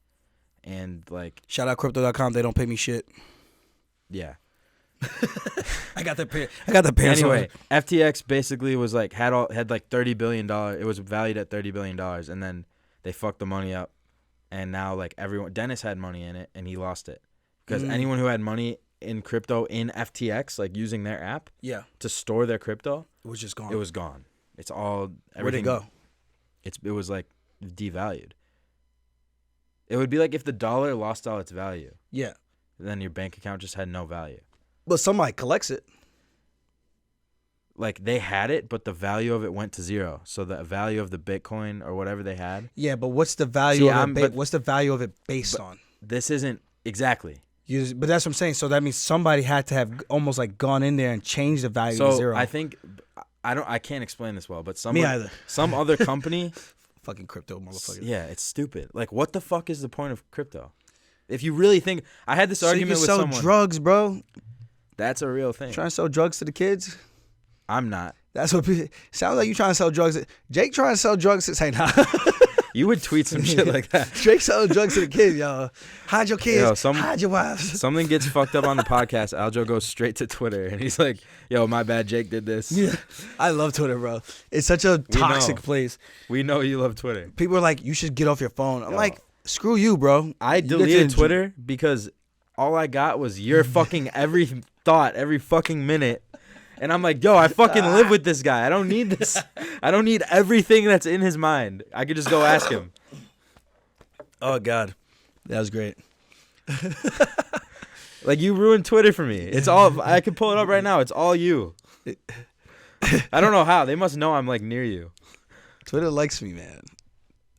E: and like
D: shout out crypto.com. They don't pay me shit.
E: Yeah.
D: I got the pants.
E: Anyway, FTX basically was like had like $30 billion. It was valued at $30 billion, and then they fucked the money up, and now like Dennis had money in it, and he lost it because anyone who had money in crypto in FTX, like using their app, to store their crypto,
D: it was just gone.
E: It was gone. It's all everything.
D: Where'd it go?
E: It was like devalued. It would be like if the dollar lost all its value.
D: Yeah.
E: Then your bank account just had no value.
D: But somebody collects it.
E: Like they had it, but the value of it went to zero. So the value of the Bitcoin or whatever they had.
D: Yeah, but what's the value what's the value of it based on?
E: This isn't exactly.
D: But that's what I'm saying. So that means somebody had to have almost like gone in there and changed the value to zero.
E: I think I can't explain this well, but
D: Me either.
E: Some other company
D: fucking crypto motherfucker.
E: Yeah, it's stupid. Like what the fuck is the point of crypto? If you really think I had this argument with someone.
D: You can sell drugs, bro.
E: That's a real thing.
D: Trying to sell drugs to the kids?
E: I'm not.
D: That's what sounds like you trying to sell drugs. Jake trying to sell drugs to say nah.
E: You would tweet some shit like that.
D: Jake selling drugs to the kids, y'all. Hide your kids. Hide your wives.
E: Something gets fucked up on the podcast. Aljo goes straight to Twitter and he's like, "Yo, my bad. Jake did this."
D: Yeah, I love Twitter, bro. It's such a toxic place.
E: We know you love Twitter.
D: People are like, "You should get off your phone." I'm like, "Screw you, bro."
E: I deleted Twitter because all I got was your fucking every thought, every fucking minute. And I'm like, yo, I fucking live with this guy. I don't need this. I don't need everything that's in his mind. I could just go ask him.
D: Oh, God. That was great.
E: Like, you ruined Twitter for me. It's all, I can pull it up right now. It's all you. I don't know how. They must know I'm, like, near you.
D: Twitter likes me, man.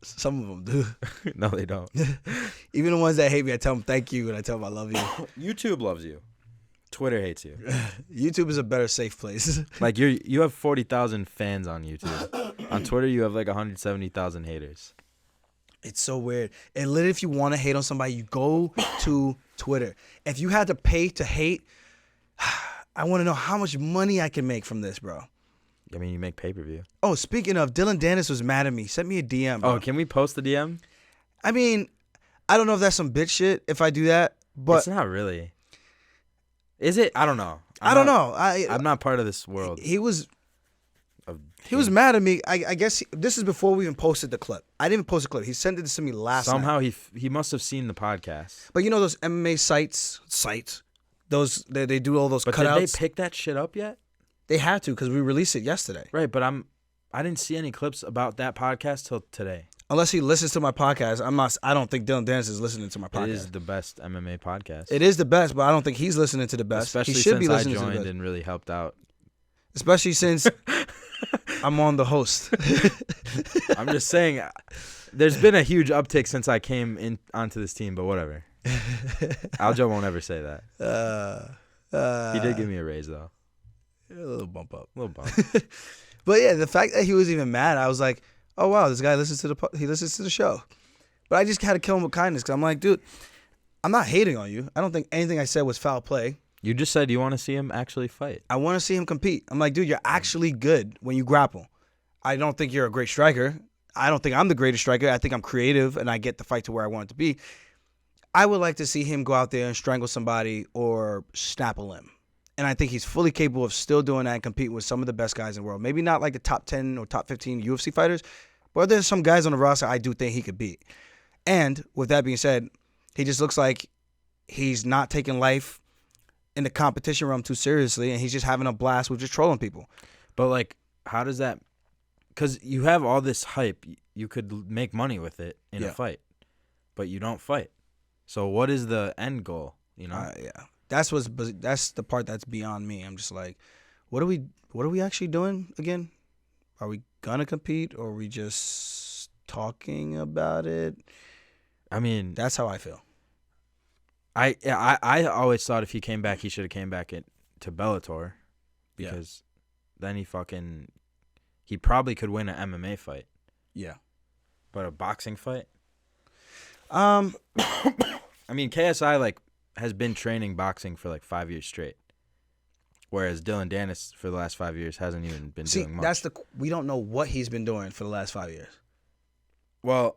D: Some of them do.
E: No, they don't.
D: Even the ones that hate me, I tell them thank you and I tell them I love you.
E: YouTube loves you. Twitter hates you.
D: YouTube is a better safe place.
E: Like you have 40,000 fans on YouTube. On Twitter, you have like 170,000 haters.
D: It's so weird. And literally, if you want to hate on somebody, you go to Twitter. If you had to pay to hate, I want to know how much money I can make from this, bro.
E: I mean, you make pay-per-view.
D: Oh, speaking of, Dillon Danis was mad at me. Sent me a DM. Bro.
E: Oh, can we post the DM?
D: I mean, I don't know if that's some bitch shit if I do that, but
E: it's not really. Is it? I don't know.
D: I don't know.
E: I'm not part of this world.
D: He was. He was mad at me. I guess this is before we even posted the clip. I didn't even post the clip. He sent it to me last night.
E: Somehow he must have seen the podcast.
D: But you know those MMA sites? Those they do all those
E: but
D: cutouts.
E: Did they pick that shit up yet?
D: They had to because we released it yesterday.
E: Right, but I didn't see any clips about that podcast till today.
D: Unless he listens to my podcast, I don't think Dillon Danis is listening to my podcast.
E: It is the best MMA podcast.
D: It is the best, but I don't think he's listening to the best.
E: Especially
D: he should
E: since
D: be listening
E: I joined
D: to the best.
E: and really helped out.
D: Especially since I'm on the host.
E: I'm just saying, there's been a huge uptick since I came in onto this team, but whatever. Aljo won't ever say that. He did give me a raise though.
D: A little bump up.
E: A little bump.
D: But yeah, the fact that he was even mad, I was like, oh wow, this guy listens to the show. But I just had to kill him with kindness because I'm like, dude, I'm not hating on you. I don't think anything I said was foul play.
E: You just said you want to see him actually fight.
D: I want to see him compete. I'm like, dude, you're actually good when you grapple. I don't think you're a great striker. I don't think I'm the greatest striker. I think I'm creative and I get the fight to where I want it to be. I would like to see him go out there and strangle somebody or snap a limb. And I think he's fully capable of still doing that and competing with some of the best guys in the world. Maybe not like the top 10 or top 15 UFC fighters, but there's some guys on the roster I do think he could beat. And with that being said, he just looks like he's not taking life in the competition realm too seriously, and he's just having a blast with just trolling people.
E: But, like, how does that... Because you have all this hype. You could make money with it in a fight, but you don't fight. So what is the end goal, you know?
D: Yeah. That's the part that's beyond me. I'm just like, what are we actually doing again? Are we gonna compete or are we just talking about it?
E: I mean,
D: that's how I feel.
E: I always thought if he came back, he should have came back to Bellator, because then he probably could win an MMA fight. Yeah, but a boxing fight. I mean, KSI has been training boxing for 5 years straight, whereas Dillon Danis for the last 5 years hasn't even been doing much. We don't know what he's been doing for the last 5 years. Well,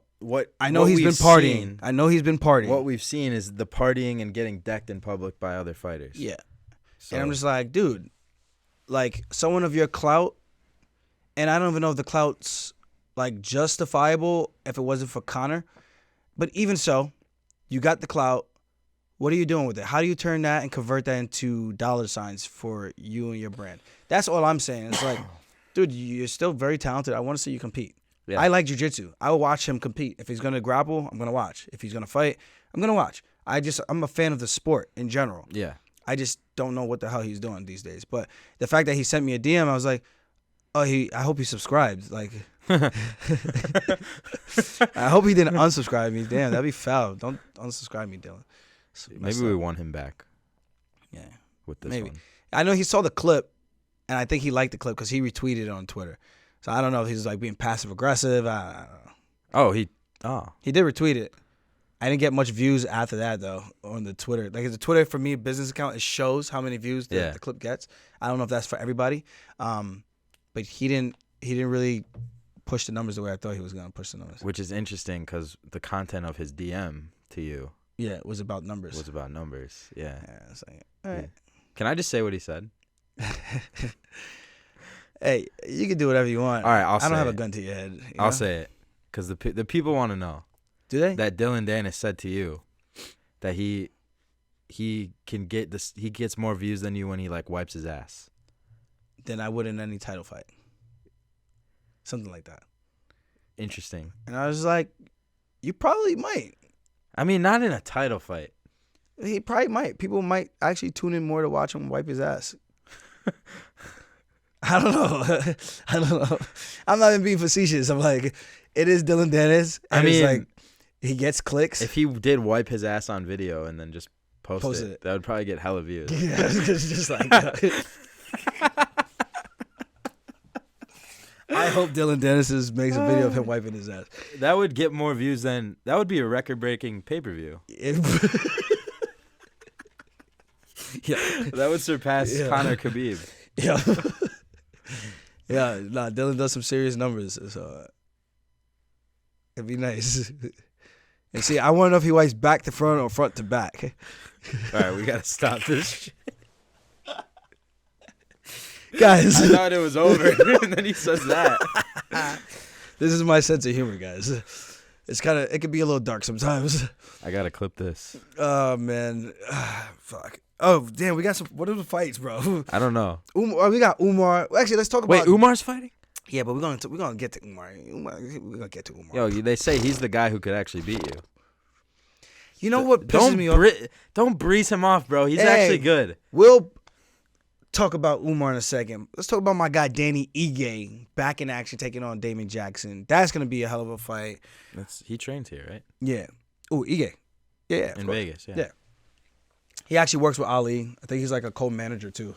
D: I know he's been partying. I know he's been partying.
E: What we've seen is the partying and getting decked in public by other fighters.
D: Yeah. So. And I'm just like, dude, someone of your clout, and I don't even know if the clout's justifiable if it wasn't for Conor, but even so, you got the clout. What are you doing with it? How do you turn that and convert that into dollar signs for you and your brand? That's all I'm saying. It's like, dude, you're still very talented. I want to see you compete. Yeah. I like jiu-jitsu. I will watch him compete. If he's going to grapple, I'm going to watch. If he's going to fight, I'm going to watch. I'm a fan of the sport in general. Yeah. I just don't know what the hell he's doing these days. But the fact that he sent me a DM, I was like, oh, I hope he subscribed. I hope he didn't unsubscribe me. Damn, that'd be foul. Don't unsubscribe me, Dillon.
E: Maybe we want him back. Yeah. With this one.
D: I know he saw the clip, and I think he liked the clip because he retweeted it on Twitter. So I don't know if he's being passive aggressive. I don't know. He did retweet it. I didn't get much views after that though on the Twitter. The Twitter for me business account, it shows how many views the clip gets. I don't know if that's for everybody. But he didn't really push the numbers the way I thought he was going to push the numbers.
E: Which is interesting because the content of his DM to you.
D: Yeah, it was about numbers.
E: Yeah.
D: It's like, all right.
E: Can I just say what he said?
D: Hey, you can do whatever you want.
E: All right, I don't
D: have a gun to your head.
E: I'll say it because the people want to know.
D: Do they?
E: That Dillon Danis said to you that he can get this. He gets more views than you when he wipes his ass.
D: Then I would in any title fight. Something like that.
E: Interesting.
D: And I was like, you probably might.
E: I mean, not in a title fight.
D: He probably might. People might actually tune in more to watch him wipe his ass. I don't know. I'm not even being facetious. I'm like, it is Dillon Danis. And it's he gets clicks.
E: If he did wipe his ass on video and then just post it, that would probably get hella views.
D: Yeah, it's just like that. I hope Dillon Danis makes a video of him wiping his ass.
E: That would get more views than... That would be a record-breaking pay-per-view. Yeah. That would surpass Conor Khabib.
D: Yeah. Dillon does some serious numbers, so it'd be nice. And see, I want to know if he wipes back to front or front to back.
E: All right, we got to stop this shit.
D: Guys.
E: I thought it was over, and then he says that.
D: This is my sense of humor, guys. It's it can be a little dark sometimes.
E: I gotta clip this.
D: Oh man, fuck. Oh damn, we got some. What are the fights, bro?
E: I don't know.
D: We got Umar. Actually, let's talk
E: Wait,
D: about.
E: Umar's fighting?
D: Yeah, but we're gonna get to Umar. We're gonna get to Umar.
E: Yo, they say he's the guy who could actually beat you.
D: You know what pisses me off?
E: Don't breeze him off, bro. He's actually good.
D: We'll talk about Umar in a second. Let's talk about my guy Danny Ige back in action, taking on Damon Jackson. That's gonna be a hell of a fight.
E: He trains here, right?
D: Yeah. Oh, Ige. Yeah.
E: In Vegas. Yeah.
D: Yeah. He actually works with Ali. I think he's like a co-manager too.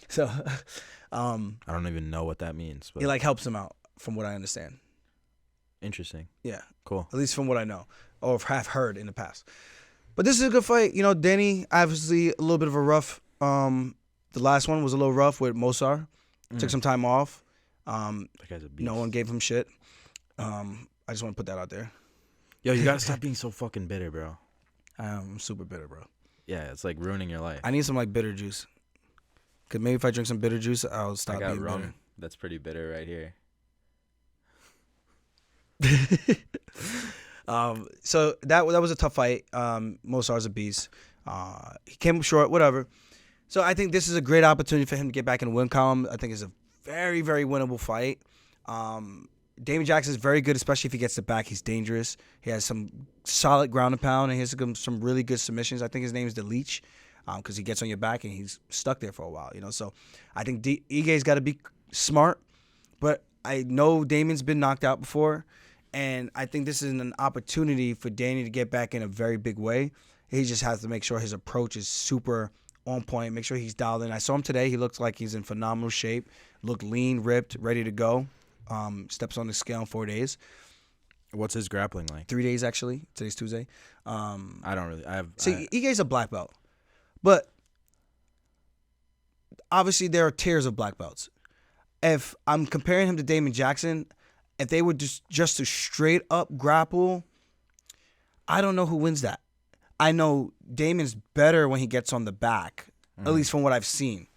D: So,
E: I don't even know what that means. But
D: he like helps him out, from what I understand.
E: Interesting.
D: Yeah.
E: Cool.
D: At least from what I know or have heard in the past. But this is a good fight. You know, Danny, obviously a little bit of a rough. The last one was a little rough with Mosar. Took some time off.
E: That guy's a beast.
D: No one gave him shit. I just want to put that out there.
E: Yo, you gotta stop being so fucking bitter, bro.
D: I'm super bitter, bro.
E: Yeah, it's like ruining your life.
D: I need some like bitter juice. Cause maybe if I drink some bitter juice, I'll stop being
E: rum.
D: bitter.
E: That's pretty bitter right here.
D: So that was a tough fight. Mosar's a beast. He came up short, whatever. So I think this is a great opportunity for him to get back in the win column. I think it's a very, very winnable fight. Damon Jackson is very good, especially if he gets the back. He's dangerous. He has some solid ground and pound, and he has some really good submissions. I think his name is The Leech, because he gets on your back and he's stuck there for a while. You know, so I think Ige's got to be smart, but I know Damon's been knocked out before, and I think this is an opportunity for Danny to get back in a very big way. He just has to make sure his approach is super on point, make sure he's dialed in. I saw him today. He looks like he's in phenomenal shape, looked lean, ripped, ready to go. Steps on the scale in 4 days.
E: What's his grappling like?
D: 3 days, actually. Today's Tuesday.
E: I don't really.
D: Ige's a black belt. But obviously there are tiers of black belts. If I'm comparing him to Damon Jackson, if they were just to straight up grapple, I don't know who wins that. I know Damon's better when he gets on the back, at least from what I've seen.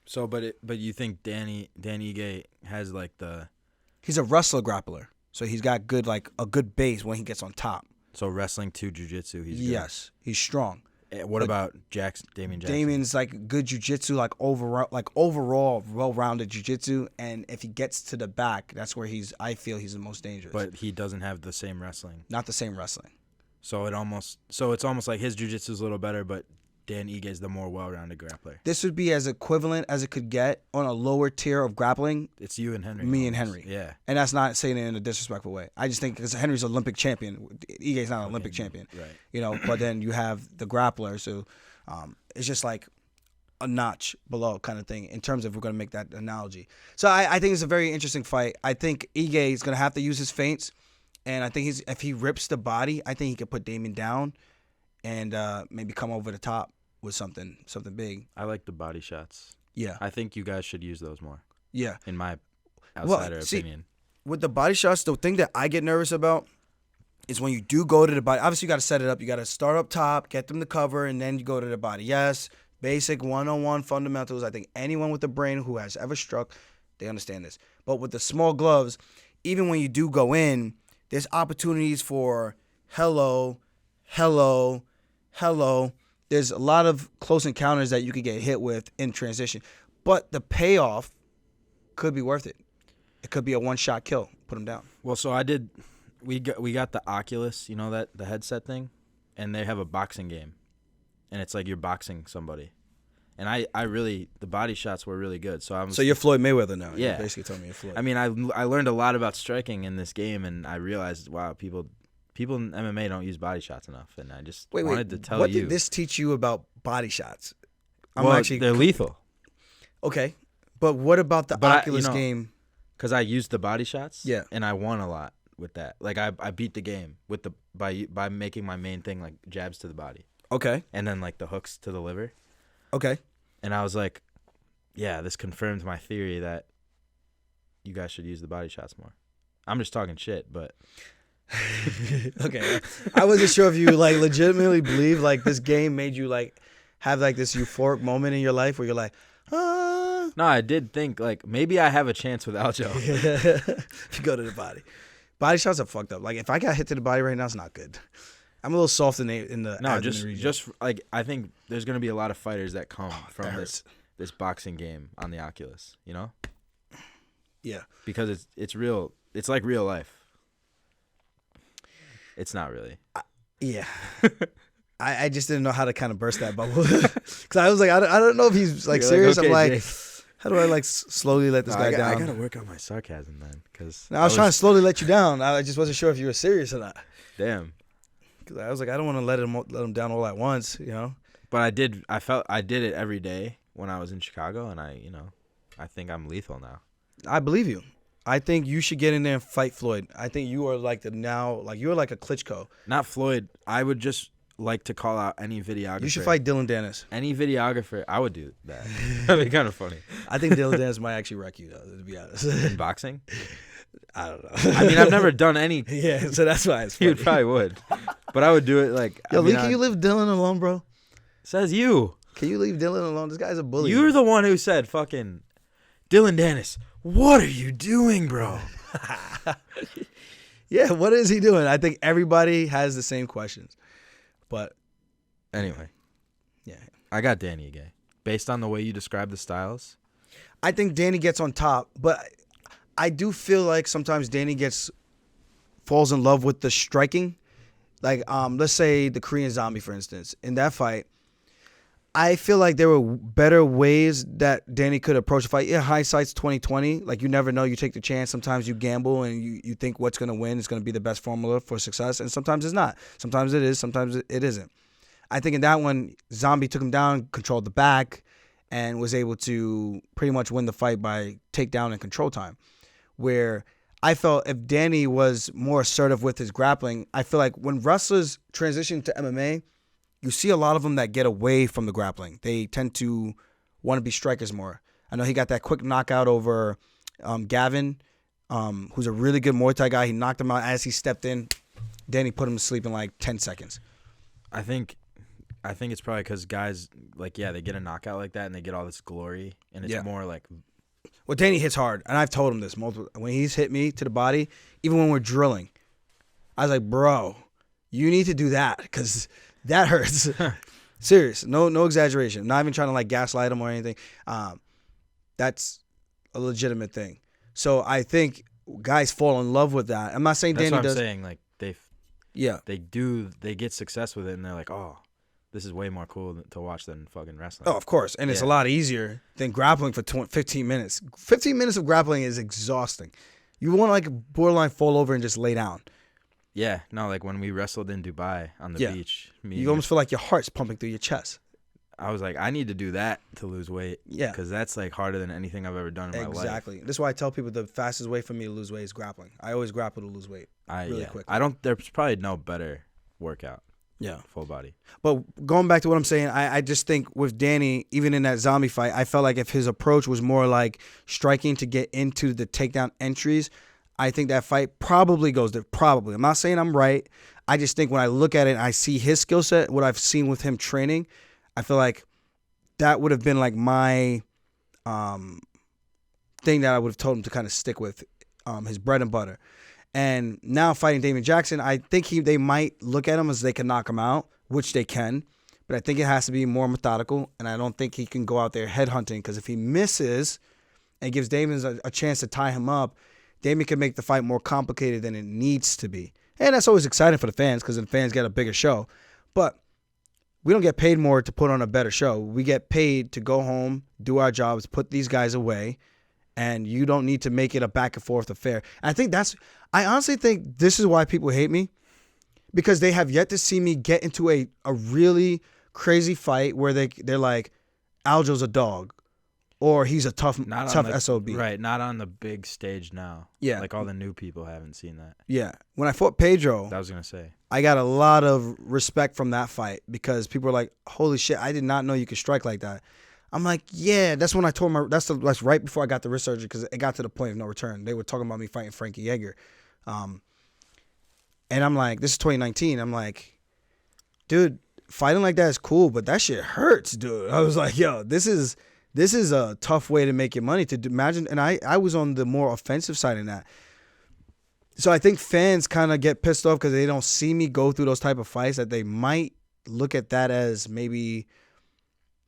E: So, but you think Danny Ige has like the...
D: He's a wrestler grappler, so he's got a good base when he gets on top.
E: So wrestling to jiu-jitsu, he's good.
D: Yes, he's strong.
E: What about Damon Jackson?
D: Damon's like good jiu-jitsu, like overall well-rounded jiu-jitsu, and if he gets to the back, that's where I feel he's the most dangerous.
E: But he doesn't have the same wrestling.
D: Not the same wrestling.
E: So it's almost like his jiu-jitsu is a little better, but Dan Ige is the more well-rounded grappler.
D: This would be as equivalent as it could get on a lower tier of grappling.
E: It's you and Henry.
D: Me and Henry.
E: Yeah.
D: And that's not saying it in a disrespectful way. I just think because Henry's an Olympic champion. Ige's not an Olympic champion.
E: Right.
D: You know, but then you have the grapplers who it's just like a notch below kind of thing in terms of we're going to make that analogy. So I think it's a very interesting fight. I think Ige is going to have to use his feints. And I think if he rips the body, I think he could put Damon down and maybe come over the top with something big.
E: I like the body shots.
D: Yeah.
E: I think you guys should use those more.
D: Yeah.
E: In my outsider opinion.
D: With the body shots, the thing that I get nervous about is when you do go to the body. Obviously, you got to set it up. You got to start up top, get them to cover, and then you go to the body. Yes, basic one-on-one fundamentals. I think anyone with a brain who has ever struck, they understand this. But with the small gloves, even when you do go in, there's opportunities for hello. There's a lot of close encounters that you could get hit with in transition. But the payoff could be worth it. It could be a one-shot kill. Put him down.
E: Well, so we got the Oculus, you know, that the headset thing, and they have a boxing game. And it's like you're boxing somebody. And I really, the body shots were really good. So
D: you're Floyd Mayweather now.
E: Yeah.
D: You're basically telling me you're Floyd.
E: I mean, I learned a lot about striking in this game, and I realized, wow, people in MMA don't use body shots enough, and I just wanted to tell you.
D: What did this teach you about body shots?
E: They're lethal.
D: Okay, but what about the Oculus game?
E: Because I used the body shots,
D: yeah,
E: and I won a lot with that. Like I beat the game with by making my main thing like jabs to the body.
D: Okay,
E: and then like the hooks to the liver.
D: Okay.
E: And I was like, yeah, this confirms my theory that you guys should use the body shots more. I'm just talking shit, but
D: okay. I wasn't sure if you like legitimately believe like this game made you like have like this euphoric moment in your life where you're like,
E: No, I did think like maybe I have a chance with Aljo.
D: If you go to the body. Body shots are fucked up. Like if I got hit to the body right now, it's not good. I'm a little soft in the
E: No,
D: abdomen region.
E: just like I think there's gonna be a lot of fighters that come from this boxing game on the Oculus, you know?
D: Yeah.
E: Because it's real. It's like real life. It's not really.
D: Yeah. I just didn't know how to kind of burst that bubble. Because I was like, I don't know if he's like serious.
E: Okay,
D: I'm like,
E: Jay.
D: how do I like slowly let this guy down?
E: I gotta work on my sarcasm then, because
D: I was trying to slowly let you down. I just wasn't sure if you were serious or not.
E: Damn.
D: Because I was like, I don't want to let him down all at once, you know.
E: But I did it every day when I was in Chicago, and I think I'm lethal now.
D: I believe you. I think you should get in there and fight Floyd. I think you are like you're like a Klitschko.
E: Not Floyd. I would just like to call out any videographer.
D: You should fight Dillon Danis.
E: Any videographer. I would do that. That'd be kind of funny.
D: I think Dillon Danis might actually wreck you, though, to be honest.
E: In boxing?
D: I don't know.
E: I mean, I've never done any.
D: Yeah, so that's why it's funny.
E: You probably would. But I would do it like.
D: Yo, Lee, can you leave Dillon alone, bro?
E: Says you.
D: Can you leave Dillon alone? This guy's a bully.
E: You're the one who said fucking Dillon Danis. What are you doing, bro?
D: Yeah, what is he doing? I think everybody has the same questions. But
E: anyway,
D: yeah.
E: I got Danny again. Based on the way you describe the styles.
D: I think Danny gets on top, but I do feel like sometimes Danny falls in love with the striking. Like, let's say the Korean Zombie, for instance. In that fight, I feel like there were better ways that Danny could approach a fight. Yeah, hindsight's 20/20. Like, you never know. You take the chance. Sometimes you gamble and you think what's going to win is going to be the best formula for success, and sometimes it's not. Sometimes it is. Sometimes it isn't. I think in that one, Zombie took him down, controlled the back, and was able to pretty much win the fight by takedown and control time. Where I felt if Danny was more assertive with his grappling, I feel like when wrestlers transition to MMA, you see a lot of them that get away from the grappling. They tend to want to be strikers more. I know he got that quick knockout over Gavin, who's a really good Muay Thai guy. He knocked him out as he stepped in. Danny put him to sleep in like 10 seconds.
E: I think it's probably because guys, like, yeah, they get a knockout like that and they get all this glory. And it's more like...
D: Well, Danny hits hard. And I've told him this multiple... When he's hit me to the body, even when we're drilling, I was like, bro, you need to do that because... That hurts. Serious. No exaggeration. I'm not even trying to like gaslight him or anything. That's a legitimate thing. So I think guys fall in love with that. I'm not saying
E: Danny
D: does.
E: That's what I'm saying. Like they get success with it and they're like, oh, this is way more cool to watch than fucking wrestling.
D: Oh, of course. And it's a lot easier than grappling for 15 minutes. 15 minutes of grappling is exhausting. You want to like borderline fall over and just lay down.
E: Yeah, no, like when we wrestled in Dubai on the beach.
D: You almost feel like your heart's pumping through your chest.
E: I was like, I need to do that to lose weight.
D: Yeah.
E: Because that's like harder than anything I've ever done in my life.
D: Exactly. That's why I tell people the fastest way for me to lose weight is grappling. I always grapple to lose weight really quickly.
E: There's probably no better workout.
D: Yeah.
E: Full body.
D: But going back to what I'm saying, I just think with Danny, even in that Zombie fight, I felt like if his approach was more like striking to get into the takedown entries, I think that fight probably goes there. Probably. I'm not saying I'm right. I just think when I look at it and I see his skill set, what I've seen with him training, I feel like that would have been like my thing that I would have told him to kind of stick with, his bread and butter. And now fighting Damian Jackson, I think they might look at him as they can knock him out, which they can. But I think it has to be more methodical, and I don't think he can go out there headhunting because if he misses and gives Damian a chance to tie him up, Damian can make the fight more complicated than it needs to be. And that's always exciting for the fans because the fans get a bigger show. But we don't get paid more to put on a better show. We get paid to go home, do our jobs, put these guys away, and you don't need to make it a back and forth affair. And I honestly think this is why people hate me, because they have yet to see me get into a really crazy fight where they're like, Aljo's a dog. Or he's a tough SOB.
E: Right, not on the big stage now.
D: Yeah.
E: Like all the new people haven't seen that.
D: Yeah. When I fought Pedro,
E: I was going to say,
D: I got a lot of respect from that fight because people were like, holy shit, I did not know you could strike like that. I'm like, yeah, that's when I told that's right before I got the wrist surgery because it got to the point of no return. They were talking about me fighting Frankie Yeager. And I'm like, this is 2019. I'm like, dude, fighting like that is cool, but that shit hurts, dude. I was like, yo, this is this is a tough way to make your money. To imagine, and I was on the more offensive side in that. So I think fans kind of get pissed off because they don't see me go through those type of fights, that they might look at that as maybe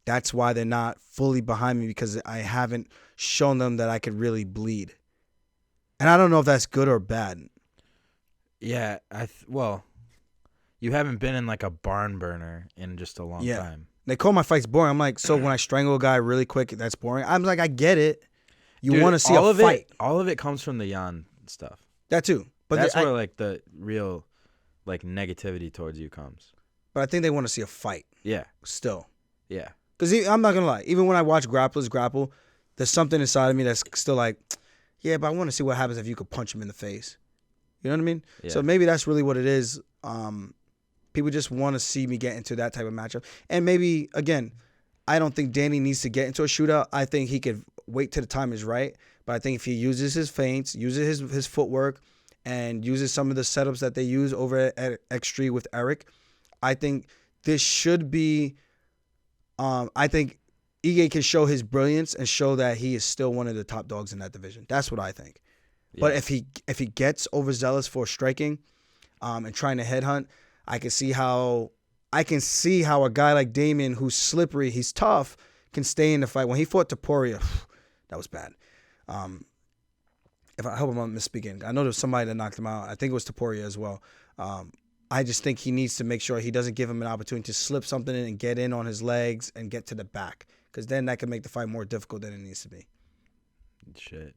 D: that's why they're not fully behind me, because I haven't shown them that I could really bleed. And I don't know if that's good or bad.
E: Yeah, well, you haven't been in like a barn burner in just a long time.
D: They call my fights boring. I'm like, so when I strangle a guy really quick, that's boring? I'm like, I get it. You want to see a fight.
E: All of it comes from the Jan stuff.
D: That too. But
E: that's where like the real like negativity towards you comes.
D: But I think they want to see a fight.
E: Yeah.
D: Still.
E: Yeah.
D: Because I'm not going to lie. Even when I watch grapplers grapple, there's something inside of me that's still like, yeah, but I want to see what happens if you could punch him in the face. You know what I mean?
E: Yeah.
D: So maybe that's really what it is. People just want to see me get into that type of matchup. And maybe, again, I don't think Danny needs to get into a shootout. I think he could wait till the time is right. But I think if he uses his feints, uses his footwork, and uses some of the setups that they use over at X3 with Eric, I think this should be I think Ige can show his brilliance and show that he is still one of the top dogs in that division. That's what I think. Yeah. But if he gets overzealous for striking and trying to headhunt, I can see how a guy like Damien, who's slippery, he's tough, can stay in the fight. When he fought Taporia, that was bad. I hope I'm not misspeaking. I know there was somebody that knocked him out. I think it was Taporia as well. I just think he needs to make sure he doesn't give him an opportunity to slip something in and get in on his legs and get to the back, because then that can make the fight more difficult than it needs to be.
E: Shit.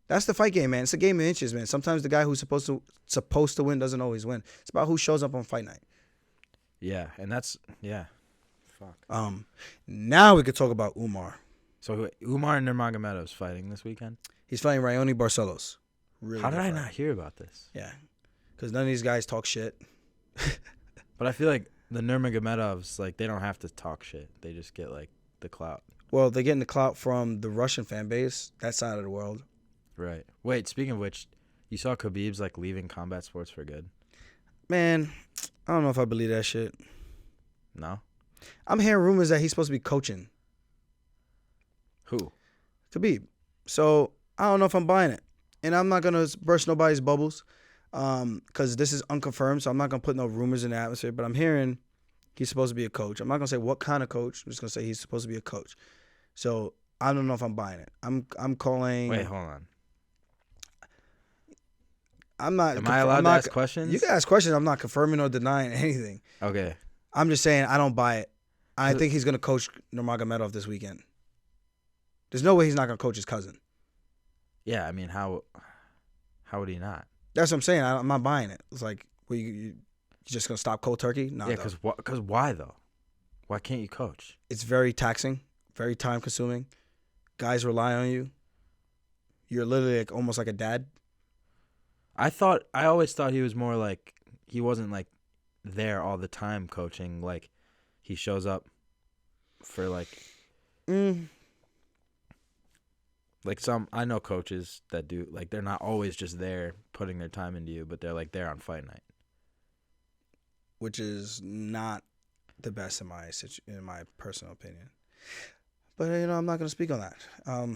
D: That's the fight game, man. It's a game of inches, man. Sometimes the guy who's supposed to win doesn't always win. It's about who shows up on fight night.
E: Yeah, and that's Fuck.
D: Now we could talk about Umar.
E: So Umar Nurmagomedov's fighting this weekend?
D: He's fighting Raoni Barcelos. Really
E: How did I not hear about this?
D: Yeah, because none of these guys talk shit.
E: But I feel like the Nurmagomedovs, like, they don't have to talk shit. They just get like the clout.
D: Well, they're getting the clout from the Russian fan base, that side of the world.
E: Right. Wait, speaking of which, you saw Khabib's like leaving combat sports for good?
D: Man, I don't know if I believe that shit.
E: No?
D: I'm hearing rumors that he's supposed to be coaching.
E: Who?
D: Khabib. So I don't know if I'm buying it. And I'm not going to burst nobody's bubbles because this is unconfirmed, so I'm not going to put no rumors in the atmosphere. But I'm hearing he's supposed to be a coach. I'm not going to say what kind of coach. I'm just going to say he's supposed to be a coach. So I don't know if I'm buying it. I'm calling.
E: Wait, hold on.
D: I'm not.
E: Am I allowed to ask questions?
D: You can ask questions. I'm not confirming or denying anything.
E: Okay.
D: I'm just saying I don't buy it. I think he's going to coach Nurmagomedov this weekend. There's no way he's not going to coach his cousin.
E: Yeah, I mean, how would he not?
D: That's what I'm saying. I'm not buying it. It's like, well, you just going to stop cold turkey? No.
E: Yeah, because why, though? Why can't you coach?
D: It's very taxing, very time-consuming. Guys rely on you. You're literally like almost like a dad.
E: I always thought he was more like, he wasn't like there all the time coaching. Like, he shows up for like, like I know coaches that do, like, they're not always just there putting their time into you, but they're like there on fight night.
D: Which is not the best in my personal opinion. But, I'm not going to speak on that. I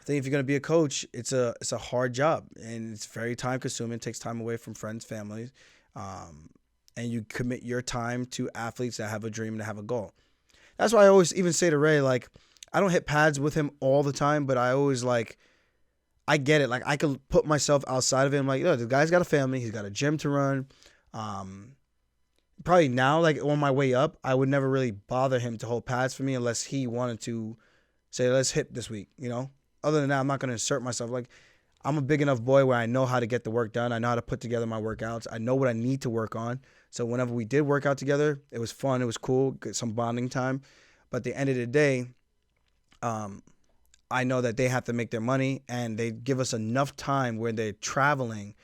D: think if you're going to be a coach, it's a hard job, and it's very time-consuming. It takes time away from friends, families, and you commit your time to athletes that have a dream and that have a goal. That's why I always even say to Ray, like, I don't hit pads with him all the time, but I always, like, I get it. Like, I could put myself outside of him. Like, the guy's got a family. He's got a gym to run. Probably now, like, on my way up, I would never really bother him to hold pads for me unless he wanted to say, let's hit this week, Other than that, I'm not going to insert myself. Like, I'm a big enough boy where I know how to get the work done. I know how to put together my workouts. I know what I need to work on. So whenever we did work out together, it was fun. It was cool. Get some bonding time. But at the end of the day, I know that they have to make their money, and they give us enough time where they're traveling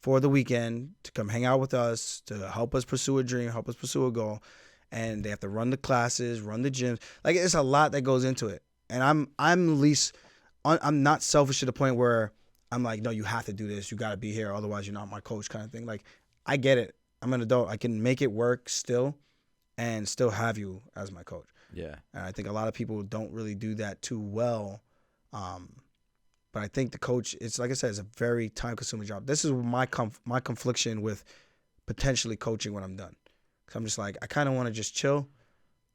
D: for the weekend to come hang out with us, to help us pursue a dream, help us pursue a goal. And they have to run the classes, run the gyms. Like, it's a lot that goes into it. And I'm not selfish to the point where I'm like, no, you have to do this. You got to be here. Otherwise, you're not my coach kind of thing. Like, I get it. I'm an adult. I can make it work still and still have you as my coach.
E: Yeah.
D: And I think a lot of people don't really do that too well. But I think the coach, it's like I said, it's a very time-consuming job. This is my confliction with potentially coaching when I'm done. Because I'm just like, I kind of want to just chill.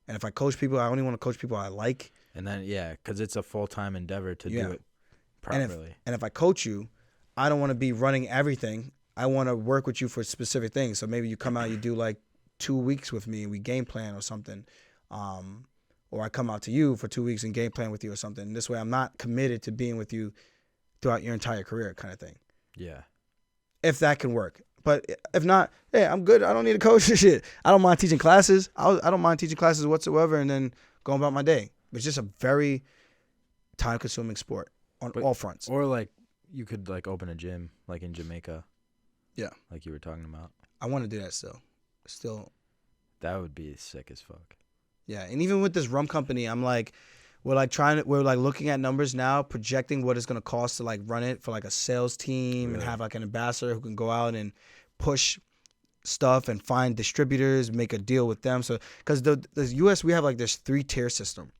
D: And if I coach people, I only want to coach people I like.
E: And then, because it's a full-time endeavor to do it properly.
D: And if I coach you, I don't want to be running everything. I want to work with you for specific things. So maybe you come out, you do like 2 weeks with me and we game plan or something. Or I come out to you for 2 weeks and game plan with you or something. This way I'm not committed to being with you throughout your entire career kind of thing.
E: Yeah.
D: If that can work. But if not, hey, I'm good. I don't need a coach for shit. I don't mind teaching classes. I don't mind teaching classes whatsoever and then going about my day. It's just a very time-consuming sport on all fronts.
E: Or like you could like open a gym like in Jamaica.
D: Yeah.
E: Like you were talking about.
D: I want to do that still.
E: That would be sick as fuck.
D: Yeah, and even with this rum company, I'm like, we're looking at numbers now, projecting what it's gonna cost to like run it for like a sales team and have like an ambassador who can go out and push stuff and find distributors, make a deal with them. So, because the U.S. we have like this 3-tier system.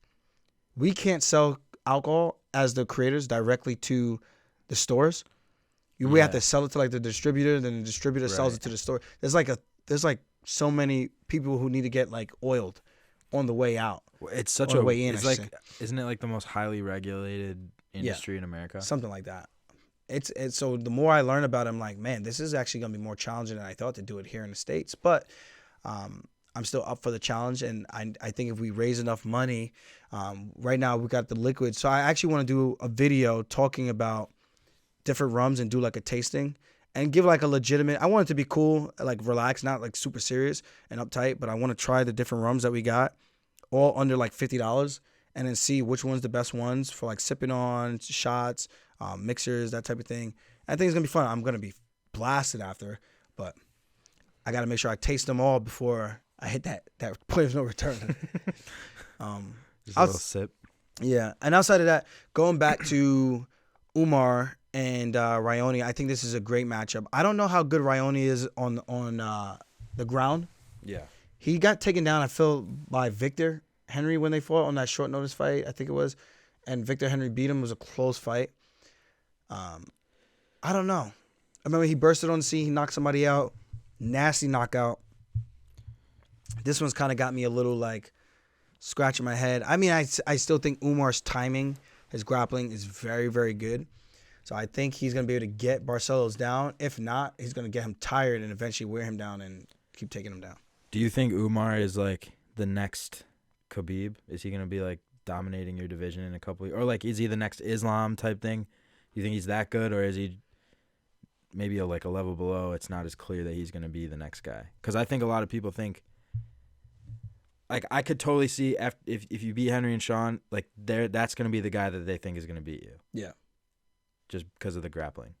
D: We can't sell alcohol as the creators directly to the stores. We have to sell it to like the distributor, then the distributor sells it to the store. There's like so many people who need to get like oiled on the way out.
E: It's such
D: a way in.
E: It's like, isn't it like the most highly regulated industry in America?
D: Something like that. It's so the more I learn about it, I'm like, man, this is actually gonna be more challenging than I thought to do it here in the States. But I'm still up for the challenge, and I think if we raise enough money, right now we got the liquid. So I actually want to do a video talking about different rums and do like a tasting and give like a legitimate. I want it to be cool, like relaxed, not like super serious and uptight. But I want to try the different rums that we got, all under like $50, and then see which one's the best ones for like sipping on, shots, mixers, that type of thing. I think it's gonna be fun. I'm gonna be blasted after, but I gotta make sure I taste them all before I hit that point of no return.
E: Just a little sip.
D: Yeah, and outside of that, going back to Umar and Raoni, I think this is a great matchup. I don't know how good Raoni is on the ground.
E: Yeah.
D: He got taken down, I feel, by Victor Henry when they fought on that short notice fight, I think it was. And Victor Henry beat him. It was a close fight. I don't know. I remember he bursted on the scene. He knocked somebody out. Nasty knockout. This one's kind of got me a little, like, scratching my head. I mean, I still think Umar's timing, his grappling, is very, very good. So I think he's going to be able to get Barcelos down. If not, he's going to get him tired and eventually wear him down and keep taking him down.
E: Do you think Umar is like the next Khabib? Is he going to be like dominating your division in a couple of years? Or like is he the next Islam type thing? Do you think he's that good, or is he maybe a level below? It's not as clear that he's going to be the next guy. Because I think a lot of people think, like, I could totally see if you beat Henry and Sean, like that's going to be the guy that they think is going to beat you. Yeah. Just because of the grappling.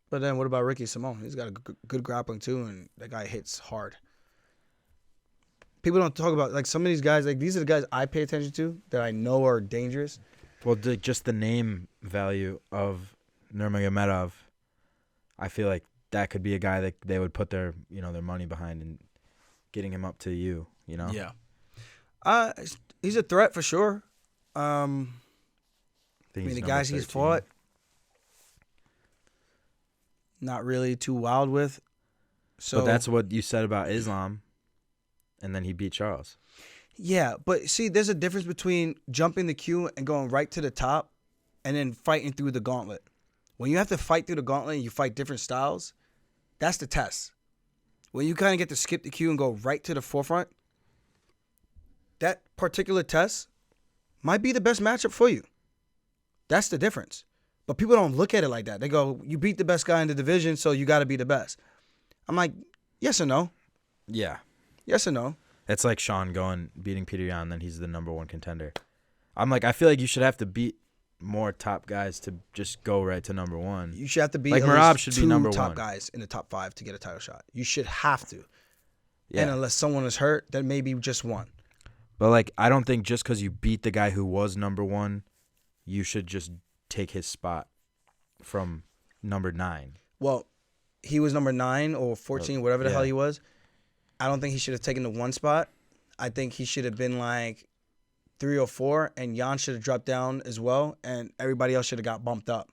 D: But then what about Ricky Simon? He's got a good grappling too, and that guy hits hard. People don't talk about, like, some of these guys, like, these are the guys I pay attention to that I know are dangerous.
E: Well, just the name value of Nurmagomedov, I feel like that could be a guy that they would put their money behind and getting him up to you,
D: Yeah. He's a threat for sure. I mean, the guys he's fought, not really too wild with. So,
E: but that's what you said about Islam, and then he beat Charles.
D: Yeah, but see, there's a difference between jumping the queue and going right to the top and then fighting through the gauntlet. When you have to fight through the gauntlet and you fight different styles, that's the test. When you kind of get to skip the queue and go right to the forefront, that particular test might be the best matchup for you. That's the difference. But people don't look at it like that. They go, you beat the best guy in the division, so you got to be the best. I'm like, yes or no?
E: Yeah.
D: Yes or no?
E: It's like Sean beating Peter Yan, then he's the number one contender. I'm like, I feel like you should have to beat more top guys to just go right to number one.
D: You should have to beat
E: like Merab should be number
D: top
E: one.
D: Guys in the top 5 to get a title shot. You should have to.
E: Yeah.
D: And unless someone is hurt, then maybe just one.
E: But, like, I don't think just because you beat the guy who was number one, you should just take his spot from number 9.
D: Well, he was number 9 or 14, whatever the hell he was. I don't think he should have taken the one spot. I think he should have been like 3 or 4, and Jan should have dropped down as well, and everybody else should have got bumped up.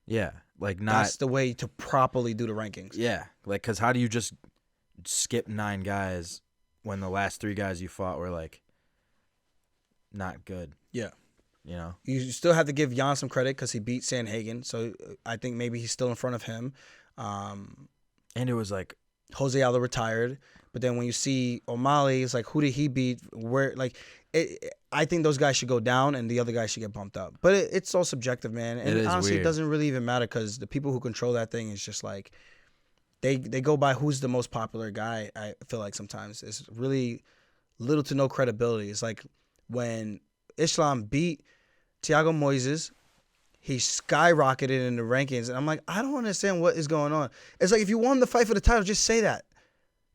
E: Yeah, like
D: That's the way to properly do the rankings.
E: Yeah, like because how do you just skip 9 guys when the last 3 guys you fought were like not good?
D: Yeah.
E: You know,
D: You still have to give Jan some credit because he beat Sanhagen, so I think maybe he's still in front of him.
E: And it was like
D: Jose Aldo retired, but then when you see O'Malley, it's like, who did he beat? Where, like, I think those guys should go down and the other guys should get bumped up. But it's all subjective, man. And
E: it is
D: honestly,
E: weird.
D: It doesn't really even matter because the people who control that thing is just like, they go by who's the most popular guy. I feel like sometimes it's really little to no credibility. It's like when Islam beat Thiago Moises, he skyrocketed in the rankings, and I'm like, I don't understand what is going on. It's like if you won the fight for the title, just say that.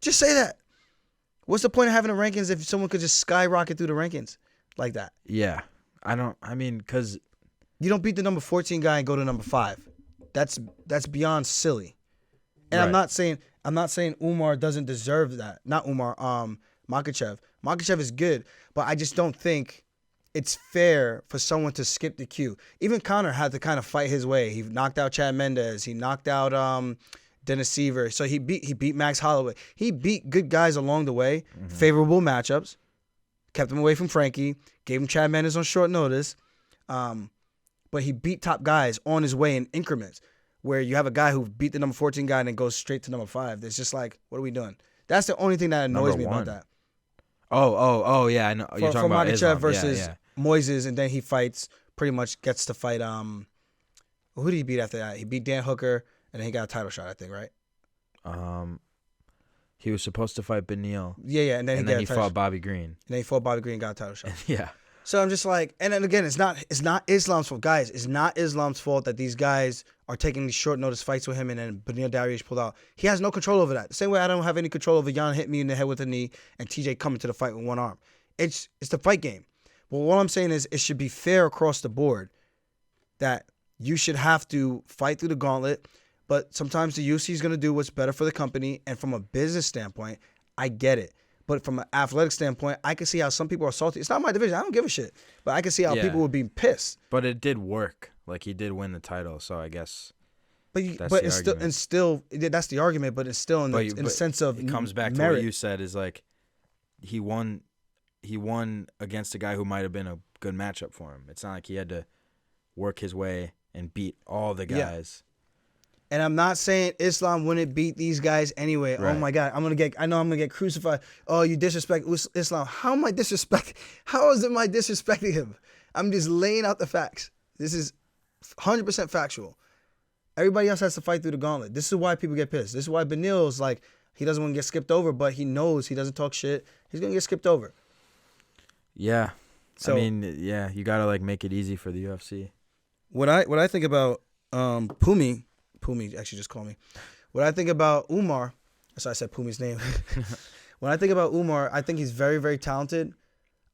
D: Just say that. What's the point of having the rankings if someone could just skyrocket through the rankings like that?
E: Yeah, because
D: you don't beat the number 14 guy and go to number 5. That's beyond silly. And
E: right.
D: I'm not saying Umar doesn't deserve that. Not Umar. Makhachev. Makhachev is good, but I just don't think it's fair for someone to skip the queue. Even Conor had to kind of fight his way. He knocked out Chad Mendes. He knocked out Dennis Seaver. So he beat Max Holloway. He beat good guys along the way. Mm-hmm. Favorable matchups. Kept him away from Frankie. Gave him Chad Mendes on short notice. But he beat top guys on his way in increments. Where you have a guy who beat the number 14 guy and then goes straight to number 5. It's just like, what are we doing? That's the only thing that annoys me about that.
E: Oh, yeah, I know. You're talking about Islam.
D: Versus Moises, and then he pretty much gets to fight, who did he beat after that? He beat Dan Hooker, and then he got a title shot, I think, right?
E: He was supposed to fight Beneil.
D: Yeah, and then
E: he fought Bobby Green.
D: And then he fought Bobby Green and got a title shot.
E: Yeah.
D: So I'm just like, and then again, it's not Islam's fault. Guys, it's not Islam's fault that these guys are taking these short notice fights with him and then Beneil Dariush pulled out. He has no control over that. The same way I don't have any control over Jan hitting me in the head with a knee and TJ coming to the fight with one arm. It's the fight game. But what I'm saying is it should be fair across the board that you should have to fight through the gauntlet, but sometimes the UFC is going to do what's better for the company, and from a business standpoint, I get it. But from an athletic standpoint, I can see how some people are salty. It's not my division. I don't give a shit. But I can see how people would be pissed.
E: But it did work. Like, he did win the title, so I guess that's the argument, but it's still in the sense of it comes back
D: merit.
E: To what you said is like he won against a guy who might have been a good matchup for him. It's not like he had to work his way and beat all the guys.
D: And I'm not saying Islam wouldn't beat these guys anyway. Right. Oh my God, I know I'm gonna get crucified. Oh, you disrespect Islam. How am I disrespecting? How is it my disrespecting him? I'm just laying out the facts. This is 100% factual. Everybody else has to fight through the gauntlet. This is why people get pissed. This is why Beneil's like, he doesn't want to get skipped over, but he knows he doesn't talk shit. He's gonna get skipped over.
E: Yeah. So, I mean, yeah, you gotta like make it easy for the UFC.
D: What I think about Pumi actually just called me. What I think about Umar, so I said Pumi's name. When I think about Umar, I think he's very, very talented.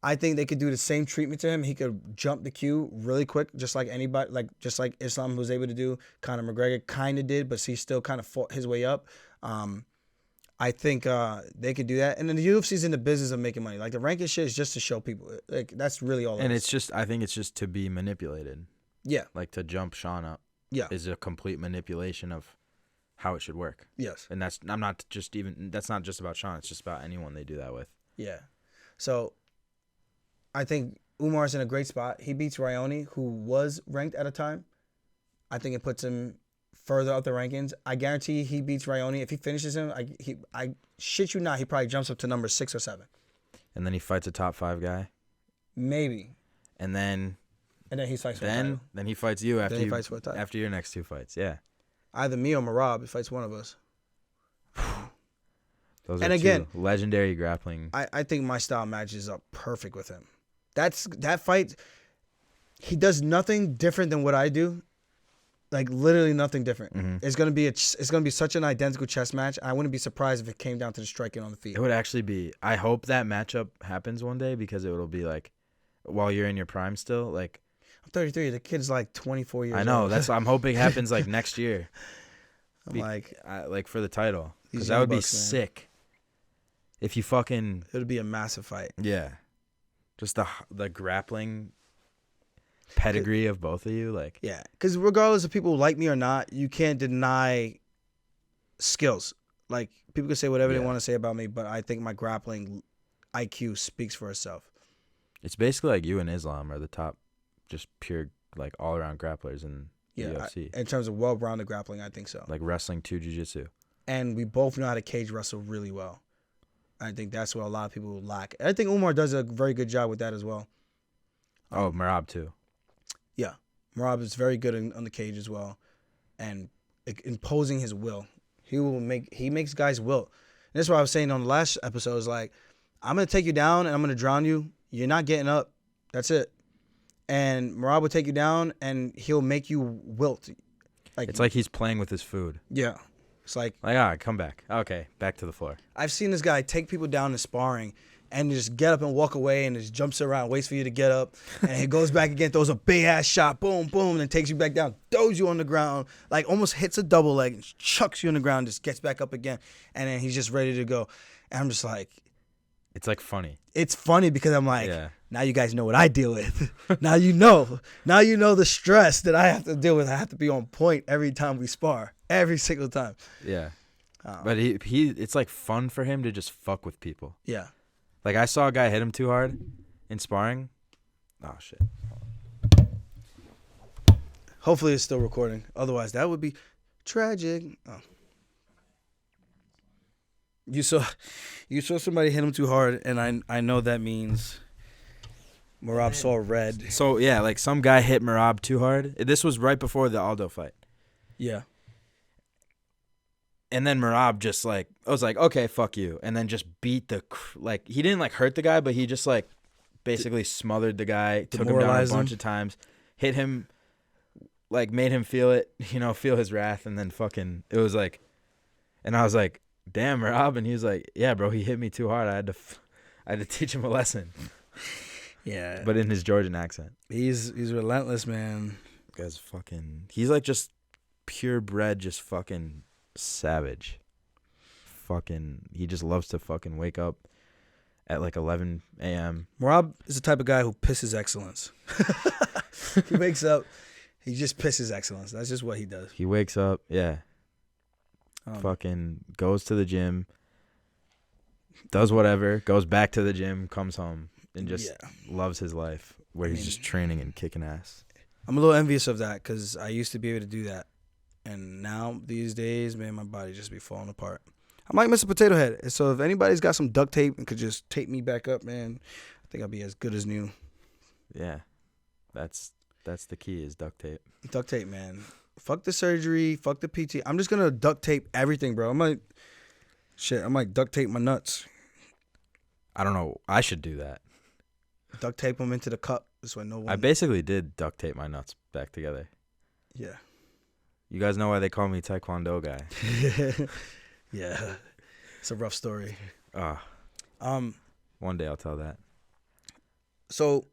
D: I think they could do the same treatment to him. He could jump the queue really quick, just like anybody, just like Islam was able to do. Conor McGregor kind of did, but he still kind of fought his way up. I think they could do that. And then the UFC's in the business of making money. Like, the ranking shit is just to show people. Like, that's really all it is.
E: I think it's just to be manipulated.
D: Yeah.
E: Like, to jump Sean up.
D: Yeah.
E: Is a complete manipulation of how it should work.
D: Yes.
E: And that's not just about Sean. It's just about anyone they do that with.
D: Yeah. So I think Umar's in a great spot. He beats Raoni, who was ranked at a time. I think it puts him further up the rankings. I guarantee he beats Raoni. If he finishes him, I shit you not, he probably jumps up to number 6 or 7.
E: And then he fights a top 5 guy.
D: Maybe.
E: And then
D: he fights for a title.
E: Then he fights you after
D: fights for a title.
E: After your next 2 fights. Yeah.
D: Either me or Marab. He fights one of us.
E: Those are two legendary grappling.
D: I think my style matches up perfect with him. That fight, he does nothing different than what I do. Like, literally nothing different. Mm-hmm. It's gonna be such an identical chess match. I wouldn't be surprised if it came down to the striking on the feet.
E: It would actually be. I hope that matchup happens one day because it will be like, while you're in your prime still, like.
D: I'm 33. The kid's like 24 years old.
E: I know. That's what I'm hoping happens like next year.
D: I'm
E: like for the title, because that would be sick. If you fucking.
D: It would be a massive fight.
E: Yeah. Just the grappling pedigree of both of you, like.
D: Yeah, because regardless of people like me or not, you can't deny skills. Like, people can say whatever they want to say about me, but I think my grappling IQ speaks for itself.
E: It's basically like you and Islam are the top, just pure, like, all-around grapplers in the UFC.
D: In terms of well-rounded grappling, I think so.
E: Like wrestling to jiu-jitsu.
D: And we both know how to cage wrestle really well. I think that's what a lot of people lack. I think Umar does a very good job with that as well.
E: Oh, Merab too.
D: Yeah. Merab is very good on the cage as well. And imposing his will. He makes guys wilt. And that's what I was saying on the last episode. Is like, I'm going to take you down and I'm going to drown you. You're not getting up. That's it. And Merab will take you down and he'll make you wilt. Like,
E: it's like he's playing with his food.
D: Yeah. It's like,
E: come back. Okay, back to the floor.
D: I've seen this guy take people down in sparring and just get up and walk away and just jumps around, waits for you to get up, and he goes back again, throws a big ass shot, boom, boom, and takes you back down, throws you on the ground, like almost hits a double leg, and chucks you on the ground, just gets back up again, and then he's just ready to go. And I'm just like,
E: it's like funny.
D: It's funny because I'm like, now you guys know what I deal with. Now you know the stress that I have to deal with. I have to be on point every time we spar, every single time.
E: Yeah. But he it's like fun for him to just fuck with people.
D: Yeah.
E: Like, I saw a guy hit him too hard in sparring. Oh, shit.
D: Hopefully it's still recording. Otherwise, that would be tragic. Oh. You saw somebody hit him too hard, and I know that means Merab saw red.
E: So, yeah, like some guy hit Merab too hard. This was right before the Aldo fight.
D: Yeah.
E: And then Merab just, like, I was like, okay, fuck you. And then just beat he didn't, like, hurt the guy, but he just, like, basically smothered the guy, took him down a bunch of times, hit him, like, made him feel it, feel his wrath, and then fucking, it was like, and I was like, damn, Merab. And he was like, yeah, bro, he hit me too hard. I had to teach him a lesson.
D: Yeah.
E: But in his Georgian accent.
D: He's relentless, man.
E: Guy's fucking, he's, like, just purebred, just fucking savage. Fucking, he just loves to fucking wake up at like 11 a.m.
D: Merab is the type of guy who pisses excellence. He wakes up, he just pisses excellence. That's just what he does.
E: He wakes up, fucking goes to the gym, does whatever, goes back to the gym, comes home, and just loves his life, where he's just training and kicking ass.
D: I'm a little envious of that because I used to be able to do that. And now, these days, man, my body just be falling apart. I might miss a potato head. So if anybody's got some duct tape and could just tape me back up, man, I think I'll be as good as new.
E: Yeah. That's the key, is duct tape.
D: Duct tape, man. Fuck the surgery. Fuck the PT. I'm just going to duct tape everything, bro. I might duct tape my nuts.
E: I don't know. I should do that.
D: Duct tape them into the cup. This way no one...
E: I basically did duct tape my nuts back together.
D: Yeah.
E: You guys know why they call me Taekwondo guy.
D: Yeah. It's a rough story.
E: One day I'll tell that.
D: So,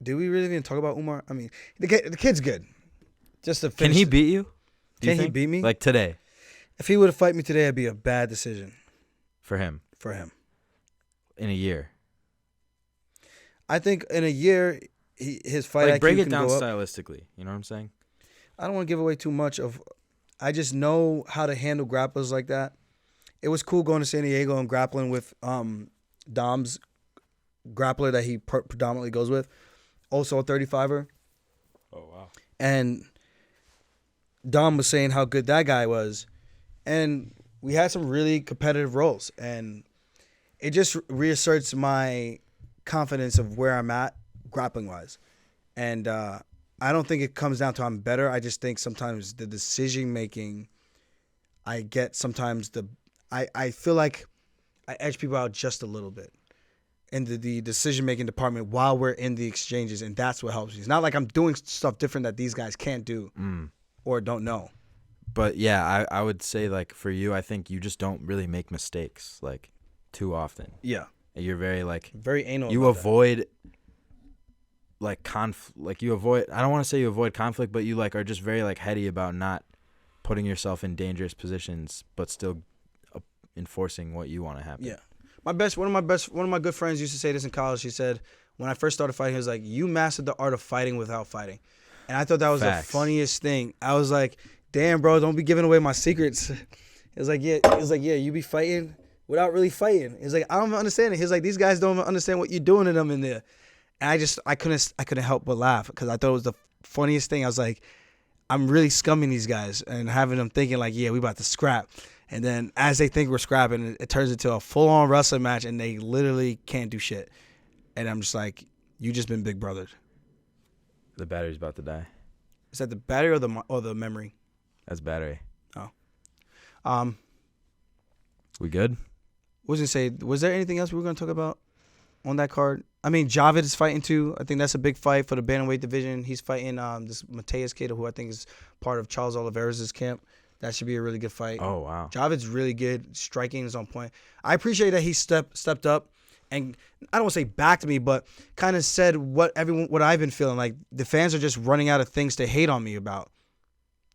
D: did we really even talk about Umar? I mean, the kid's good. Just to finish.
E: Can he beat you?
D: Can he beat me?
E: Like today?
D: If he were to fight me today, it'd be a bad decision.
E: For him?
D: For him.
E: In a year?
D: I think in a year, his fight IQ
E: break it
D: can
E: down
D: go up.
E: stylistically. You know what I'm saying?
D: I don't want to give away too much of. I just know how to handle grapplers like that. It was cool going to San Diego and grappling with Dom's grappler that he predominantly goes with. Also a 35er.
E: Oh, wow.
D: And Dom was saying how good that guy was. And we had some really competitive roles. And it just reasserts my confidence of where I'm at grappling-wise. And I don't think it comes down to I'm better. I just think sometimes the decision-making, I get sometimes I feel like I edge people out just a little bit in the decision-making department while we're in the exchanges, and that's what helps me. It's not like I'm doing stuff different that these guys can't do or don't know.
E: But, yeah, I would say, like, for you, I think you just don't really make mistakes, like, too often.
D: Yeah.
E: You're very, like...
D: Very anal
E: You
D: about
E: avoid... That. Like you avoid, I don't want to say you avoid conflict, but you like are just very like heady about not putting yourself in dangerous positions, but still enforcing what you want to happen.
D: Yeah. One of my good friends used to say this in college. He said, when I first started fighting, he was like, "You mastered the art of fighting without fighting," and I thought that was
E: Facts.
D: the funniest thing. I was like, "Damn, bro, don't be giving away my secrets." It was like, yeah, you be fighting without really fighting. He's like, I don't understand it. He's like, these guys don't understand what you're doing to them in there. And I couldn't help but laugh because I thought it was the funniest thing. I was like, I'm really scumming these guys and having them thinking like, yeah, we about to scrap. And then as they think we're scrapping, it turns into a full-on wrestling match and they literally can't do shit. And I'm just like, you just been big brothered.
E: The battery's about to die.
D: Is that the battery or the memory?
E: That's battery.
D: Oh.
E: We good?
D: Was there anything else we were going to talk about on that card? I mean, Javid is fighting too. I think that's a big fight for the bantamweight division. He's fighting this Mateus kid who I think is part of Charles Oliveira's camp. That should be a really good fight.
E: Oh, wow.
D: Javid's really good. Striking is on point. I appreciate that he stepped up and I don't want to say backed me, but kind of said what I've been feeling. Like the fans are just running out of things to hate on me about.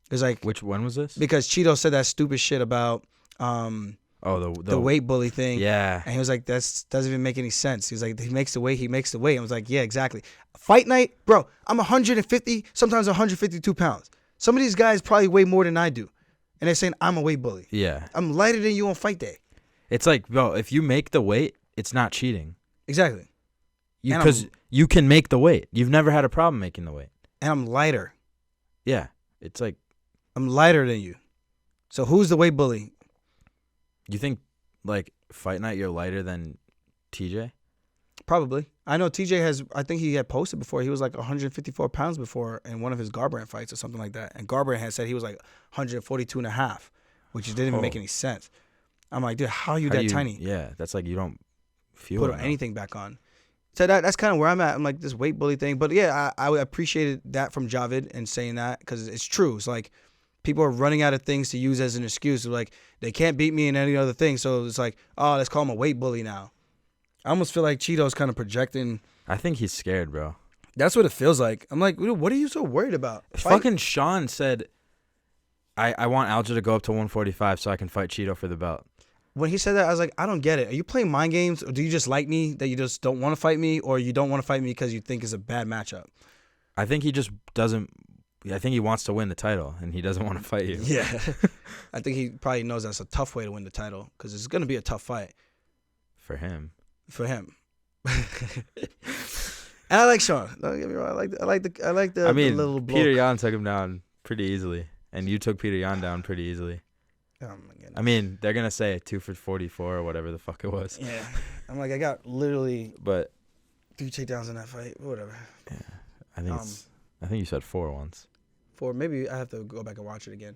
D: It's like,
E: which one was this?
D: Because Cheeto said that stupid shit about the weight bully thing.
E: Yeah.
D: And he was like, that doesn't even make any sense. He was like, he makes the weight. I was like, yeah, exactly. Fight night, bro, I'm 150, sometimes 152 pounds. Some of these guys probably weigh more than I do. And they're saying I'm a weight bully.
E: Yeah.
D: I'm lighter than you on fight day.
E: It's like, bro, if you make the weight, it's not cheating.
D: Exactly.
E: Because you can make the weight. You've never had a problem making the weight.
D: And I'm lighter.
E: Yeah. It's like,
D: I'm lighter than you. So who's the weight bully?
E: you think, like, fight night, you're lighter than TJ?
D: Probably. I know TJ I think he had posted before, he was like 154 pounds before in one of his Garbrandt fights or something like that. And Garbrandt had said he was like 142 and a half, which didn't even make any sense. I'm like, dude, how are you that tiny?
E: Yeah, that's like you don't feel
D: put anything back on. So that's kind of where I'm at. I'm like, this weight bully thing. But yeah, I appreciated that from Javid and saying that because it's true. It's like people are running out of things to use as an excuse. They're like, they can't beat me in any other thing. So it's like, oh, let's call him a weight bully now. I almost feel like Cheeto's kind of projecting.
E: I think he's scared, bro.
D: That's what it feels like. I'm like, dude, what are you so worried about?
E: Fucking Sean said, I want Alja to go up to 145 so I can fight Cheeto for the belt.
D: When he said that, I was like, I don't get it. Are you playing mind games, or do you just like me that you just don't want to fight me, or you don't want to fight me because you think it's a bad matchup?
E: I think he just doesn't. I think he wants to win the title, and he doesn't want to fight you.
D: Yeah. I think he probably knows that's a tough way to win the title because it's going to be a tough fight.
E: For him.
D: And I like Sean. Don't get me wrong. I like the
E: I mean,
D: the little bloke.
E: Peter Yan took him down pretty easily, and you took Peter Yan down pretty easily.
D: Oh my goodness.
E: I mean, they're gonna say 2 for 44 or whatever the fuck it was.
D: Yeah. I'm like, I got literally
E: But
D: 3 takedowns in that fight. Whatever.
E: yeah, I think you said 4 once.
D: 4. Maybe I have to go back and watch it again.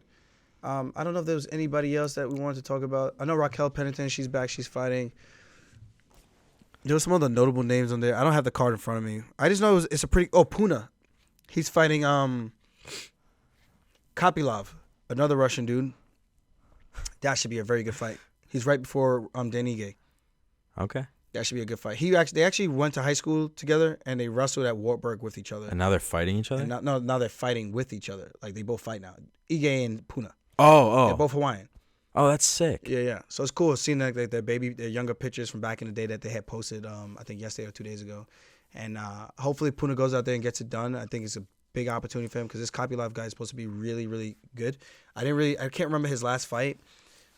D: I don't know if there was anybody else that we wanted to talk about. I know Raquel Pennington. She's back. She's fighting. There were some other notable names on there. I don't have the card in front of me. I just know it's a pretty. Oh, Puna. He's fighting Kopylov, another Russian dude. That should be a very good fight. He's right before Danige.
E: Okay.
D: That should be a good fight. They actually went to high school together and they wrestled at Wartburg with each other.
E: And now they're fighting each other?
D: And now they're fighting with each other. Like they both fight now. Ige and Puna.
E: Oh.
D: They're both Hawaiian.
E: Oh, that's sick.
D: Yeah. So it's cool seeing like their younger pictures from back in the day that they had posted. I think yesterday or 2 days ago, and hopefully Puna goes out there and gets it done. I think it's a big opportunity for him because this Kopylov guy is supposed to be really, really good. I can't remember his last fight.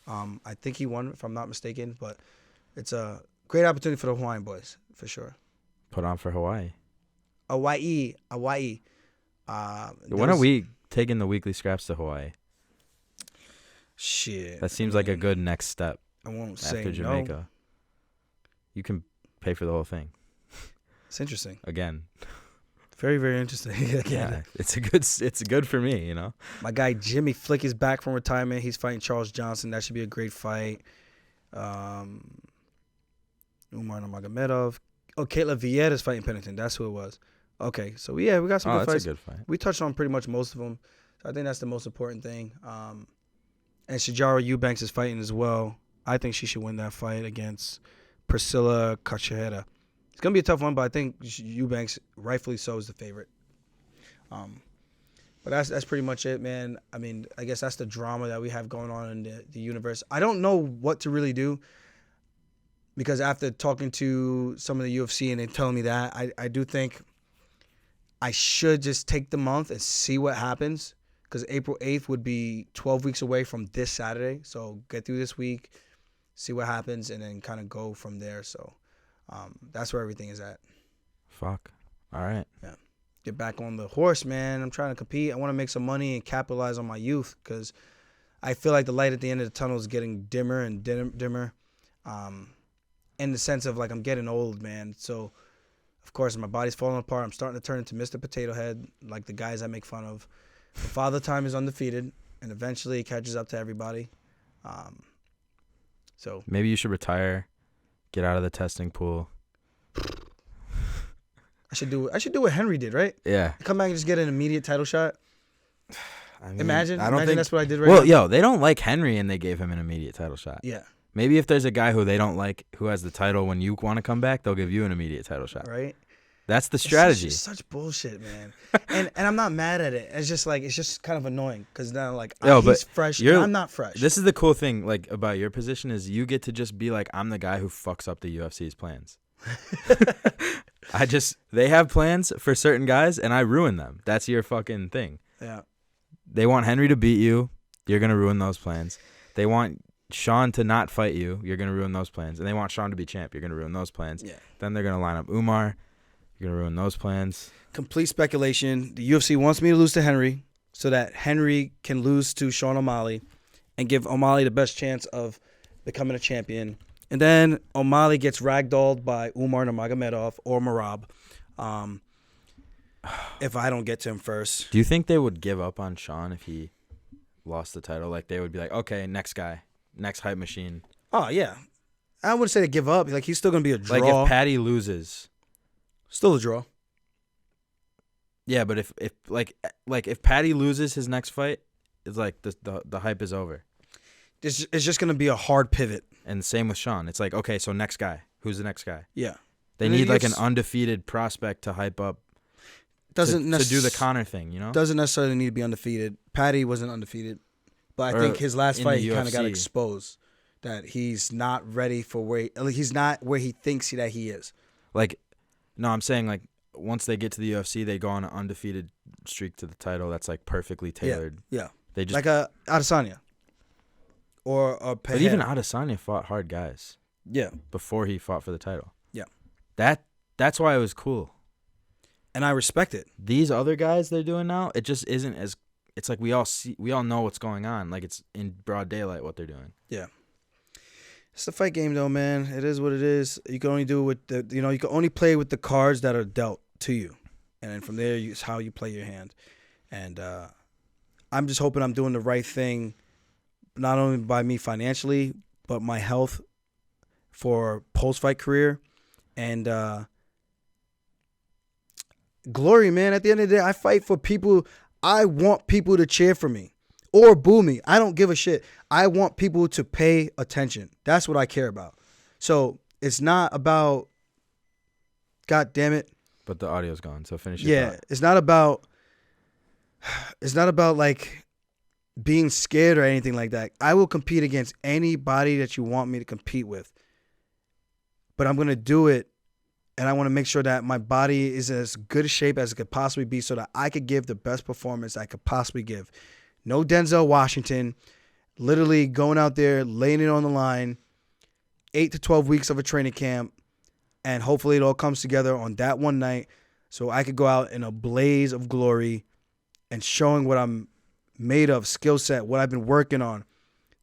D: I think he won if I'm not mistaken, but it's a great opportunity for the Hawaiian boys for sure.
E: Put on for Hawaii.
D: Hawaii.
E: When are we taking the weekly scraps to Hawaii?
D: Shit.
E: That seems like a good next step.
D: I won't say
E: after Jamaica.
D: No.
E: You can pay for the whole thing.
D: It's interesting.
E: Again.
D: Very, very interesting.
E: Yeah, it's good for me, you know.
D: My guy Jimmy Flick is back from retirement. He's fighting Charles Johnson. That should be a great fight. Umar Nurmagomedov. Oh, Kayla Vieira is fighting Pennington. That's who it was. Okay, so we got some good fights.
E: That's a good fight.
D: We touched on pretty much most of them. So I think that's the most important thing. And Shajara Eubanks is fighting as well. I think she should win that fight against Priscilla Cachera. It's going to be a tough one, but I think Eubanks, rightfully so, is the favorite. But that's pretty much it, man. I mean, I guess that's the drama that we have going on in the universe. I don't know what to really do because after talking to some of the UFC and they telling me that, I do think I should just take the month and see what happens, because April 8th would be 12 weeks away from this Saturday. So get through this week, see what happens, and then kind of go from there. So that's where everything is at.
E: Fuck. All right.
D: Yeah. Get back on the horse, man. I'm trying to compete. I want to make some money and capitalize on my youth, because I feel like the light at the end of the tunnel is getting dimmer and dimmer. In the sense of, like, I'm getting old, man. So, of course, my body's falling apart. I'm starting to turn into Mr. Potato Head, like the guys I make fun of. But Father Time is undefeated, and eventually it catches up to everybody. So
E: maybe you should retire, get out of the testing pool.
D: I should do what Henry did, right?
E: Yeah.
D: Come back and just get an immediate title shot.
E: I mean,
D: Imagine
E: I don't think
D: that's what I did right
E: Well,
D: now.
E: they don't like Henry, and they gave him an immediate title shot.
D: Yeah.
E: Maybe if there's a guy who they don't like who has the title when you want to come back, they'll give you an immediate title shot.
D: Right?
E: That's the strategy.
D: It's such bullshit, man. and I'm not mad at it. It's just kind of annoying, because now, like, he's fresh and I'm not fresh.
E: This is the cool thing, like, about your position, is you get to just be like, I'm the guy who fucks up the UFC's plans. They have plans for certain guys, and I ruin them. That's your fucking thing.
D: Yeah.
E: They want Henry to beat you. You're going to ruin those plans. They want Sean to not fight you. You're going to ruin those plans. And they want Sean to be champ. You're going to ruin those plans.
D: Yeah.
E: Then they're going to line up Umar. You're going to ruin those plans.
D: Complete speculation. The UFC wants me to lose to Henry so that Henry can lose to Sean O'Malley and give O'Malley the best chance of becoming a champion. And then O'Malley gets ragdolled by Umar Nurmagomedov or Merab if I don't get to him first.
E: Do you think they would give up on Sean if he lost the title? Like, they would be like, okay, next guy, next hype machine.
D: Oh, yeah. I wouldn't say to give up. Like, he's still going to be a draw.
E: Like, if Patty loses.
D: Still a draw.
E: Yeah, but if Patty loses his next fight, it's like the hype is over.
D: It's just going to be a hard pivot.
E: And same with Sean. It's like, okay, so next guy. Who's the next guy?
D: Yeah.
E: They need like an undefeated prospect to hype up. To do the Conor thing, you know?
D: Doesn't necessarily need to be undefeated. Patty wasn't undefeated. But I think his last fight, he kind of got exposed. That he's not ready for he's not where he thinks that he is.
E: Like, no, I'm saying, like, once they get to the UFC, they go on an undefeated streak to the title that's, like, perfectly tailored.
D: Yeah.
E: They just,
D: like a Adesanya. Or a Pereira.
E: But even Adesanya fought hard guys.
D: Yeah.
E: Before he fought for the title.
D: Yeah.
E: That's why it was cool.
D: And I respect it.
E: These other guys they're doing now, it just isn't as. It's like we all know what's going on. Like, it's in broad daylight what they're doing.
D: Yeah. It's a fight game, though, man. It is what it is. You can only do with you can only play with the cards that are dealt to you, and then from there, it's how you play your hand. And I'm just hoping I'm doing the right thing, not only by me financially, but my health for post-fight career, and glory, man. At the end of the day, I fight for people. I want people to cheer for me or boo me. I don't give a shit. I want people to pay attention. That's what I care about. So it's not about, God damn it.
E: But the audio's gone, so finish your thought.
D: It's not about like being scared or anything like that. I will compete against anybody that you want me to compete with. But I'm going to do it, and I want to make sure that my body is as good a shape as it could possibly be so that I could give the best performance I could possibly give. No Denzel Washington, literally going out there, laying it on the line, 8 to 12 weeks of a training camp, and hopefully it all comes together on that one night so I could go out in a blaze of glory and showing what I'm made of, skill set, what I've been working on.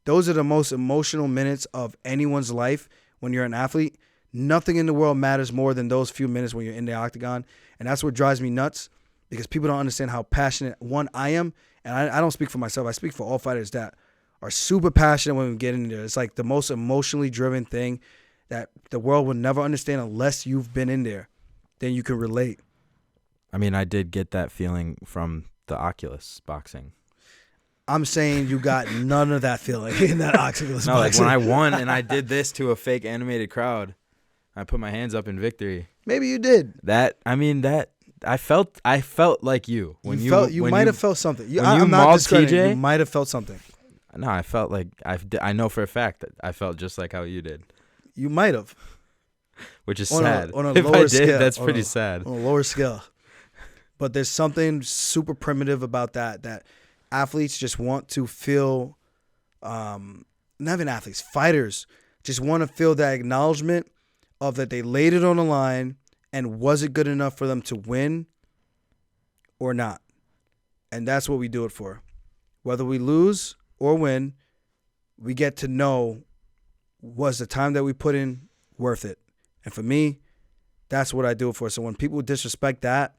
D: Those are the most emotional minutes of anyone's life when you're an athlete. Nothing in the world matters more than those few minutes when you're in the octagon. And that's what drives me nuts, because people don't understand how passionate, one, I am. And I don't speak for myself. I speak for all fighters that are super passionate when we get in there. It's like the most emotionally driven thing that the world will never understand unless you've been in there. Then you can relate.
E: I mean, I did get that feeling from the Oculus boxing.
D: I'm saying you got none of that feeling in that Oculus boxing.
E: No, like when I won and I did this to a fake animated crowd, I put my hands up in victory.
D: Maybe you did.
E: I felt like you.
D: You might have felt something.
E: I'm not discrediting.
D: TJ, you might have felt something.
E: No, I felt like I know for a fact that I felt just like how you did.
D: You might have.
E: Which is
D: On
E: sad.
D: On a
E: if
D: lower
E: I did,
D: scale,
E: that's pretty sad.
D: On a lower scale. But there's something super primitive about that athletes just want to feel, not even athletes, fighters just want to feel that acknowledgement of that they laid it on the line and was it good enough for them to win or not. And that's what we do it for. Whether we lose or win, we get to know, was the time that we put in worth it? And for me, that's what I do it for. So when people disrespect that,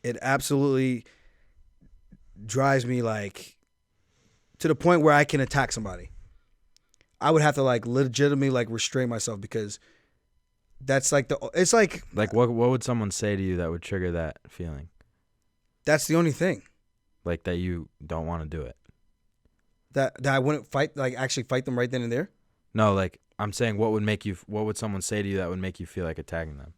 D: it absolutely drives me like to the point where I can attack somebody. I would have to like legitimately like restrain myself because that's like it's like
E: what would someone say to you that would trigger that feeling?
D: That's the only thing.
E: Like that you don't want to do it.
D: That I wouldn't fight, like actually fight them right then and there?
E: No, like I'm saying what would someone say to you that would make you feel like attacking them?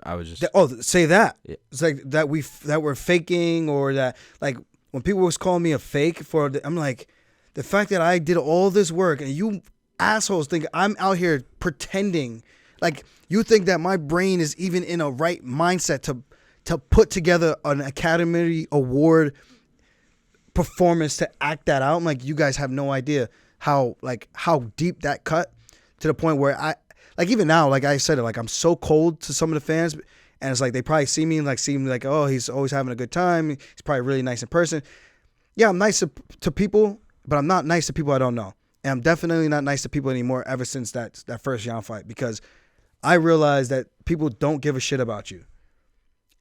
E: I was just
D: say that.
E: Yeah.
D: It's like that we're faking, or that like when people was calling me a fake I'm like, the fact that I did all this work and you assholes think I'm out here pretending, like you think that my brain is even in a right mindset to put together an Academy Award performance to act that out. I'm like, you guys have no idea how deep that cut, to the point where I like even now, like I said it, like I'm so cold to some of the fans, and it's like they probably see me like, oh, he's always having a good time. He's probably really nice in person. Yeah, I'm nice to people, but I'm not nice to people I don't know. And I'm definitely not nice to people anymore ever since that first Jan fight, because I realized that people don't give a shit about you.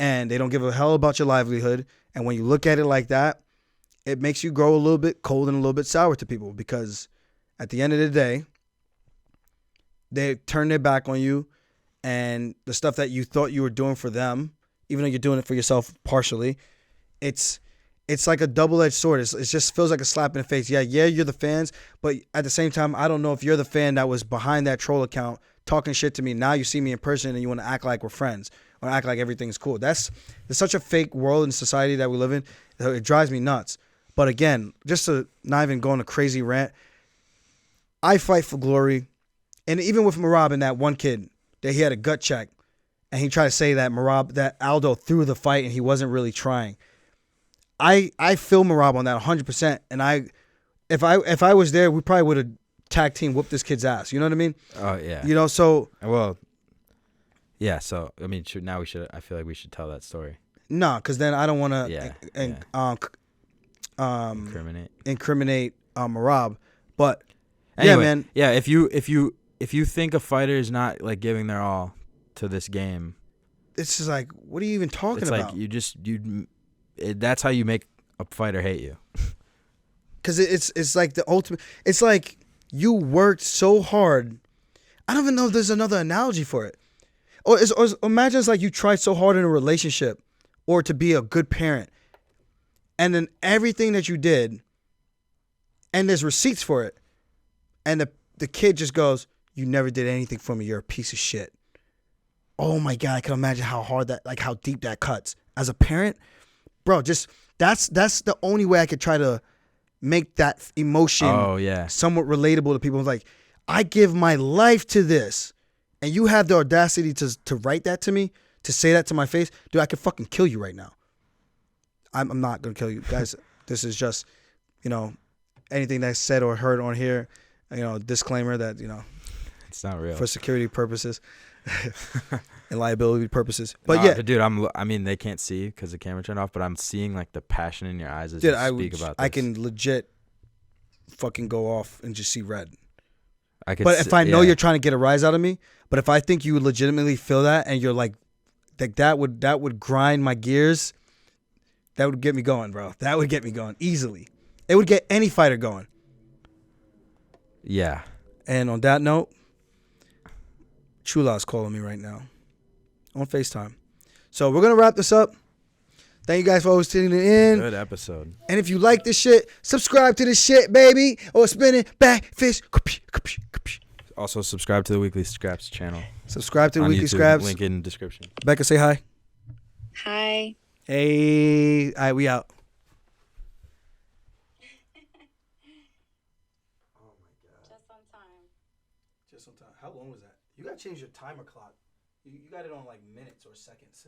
D: And they don't give a hell about your livelihood. And when you look at it like that, it makes you grow a little bit cold and a little bit sour to people, because at the end of the day, they turn their back on you, and the stuff that you thought you were doing for them, even though you're doing it for yourself partially, it's like a double-edged sword. It just feels like a slap in the face. Yeah, you're the fans, but at the same time, I don't know if you're the fan that was behind that troll account talking shit to me. Now you see me in person and you want to act like we're friends or act like everything's cool. There's such a fake world and society that we live in. It drives me nuts. But again, just to not even go on a crazy rant, I fight for glory. And even with Merab and that one kid, that he had a gut check, and he tried to say that Aldo threw the fight and he wasn't really trying. I feel Merab on that 100%. And if I was there, we probably would have tag team whooped this kid's ass. You know what I mean?
E: Oh yeah.
D: You know, so
E: yeah. So I mean, I feel like we should tell that story.
D: No, because then I don't want to incriminate Merab. But
E: anyway,
D: yeah, man.
E: Yeah, if you think a fighter is not like giving their all to this game,
D: it's just like, what are you even talking about?
E: It's like that's how you make a fighter hate you.
D: Because it's like the ultimate. It's like you worked so hard. I don't even know if there's another analogy for it. Or imagine it's like you tried so hard in a relationship, or to be a good parent, and then everything that you did, and there's receipts for it, and the kid just goes, "You never did anything for me. You're a piece of shit." Oh my God, I can imagine how hard that, like how deep that cuts. As a parent, bro, just that's the only way I could try to make that emotion somewhat relatable to people. Like, I give my life to this, and you have the audacity to write that to me, to say that to my face. Dude, I could fucking kill you right now. I'm not gonna kill you, guys. This is just, anything that's said or heard on here, disclaimer that,
E: it's not real
D: for security purposes and liability purposes. But
E: dude, I mean, they can't see because the camera turned off, but I'm seeing like the passion in your eyes as you speak about this.
D: I can legit fucking go off and just see red.
E: But
D: if I know you're trying to get a rise out of me, but if I think you would legitimately feel that, and you're like that would grind my gears, that would get me going, bro. That would get me going easily. It would get any fighter going.
E: Yeah.
D: And on that note, Chula's calling me right now on FaceTime. So we're going to wrap this up. Thank you guys for always tuning in.
E: Good episode.
D: And if you like this shit, subscribe to this shit, baby. Or spinning back fish.
E: Also, subscribe to the Weekly Scraps channel.
D: Subscribe to the
E: on
D: Weekly
E: YouTube,
D: Scraps.
E: Link in description.
D: Becca, say hi.
F: Hi.
D: Hey. All right, we out.
F: Just on time.
D: Just some time. How long was that? You gotta change your timer clock. You got it on like minutes or seconds.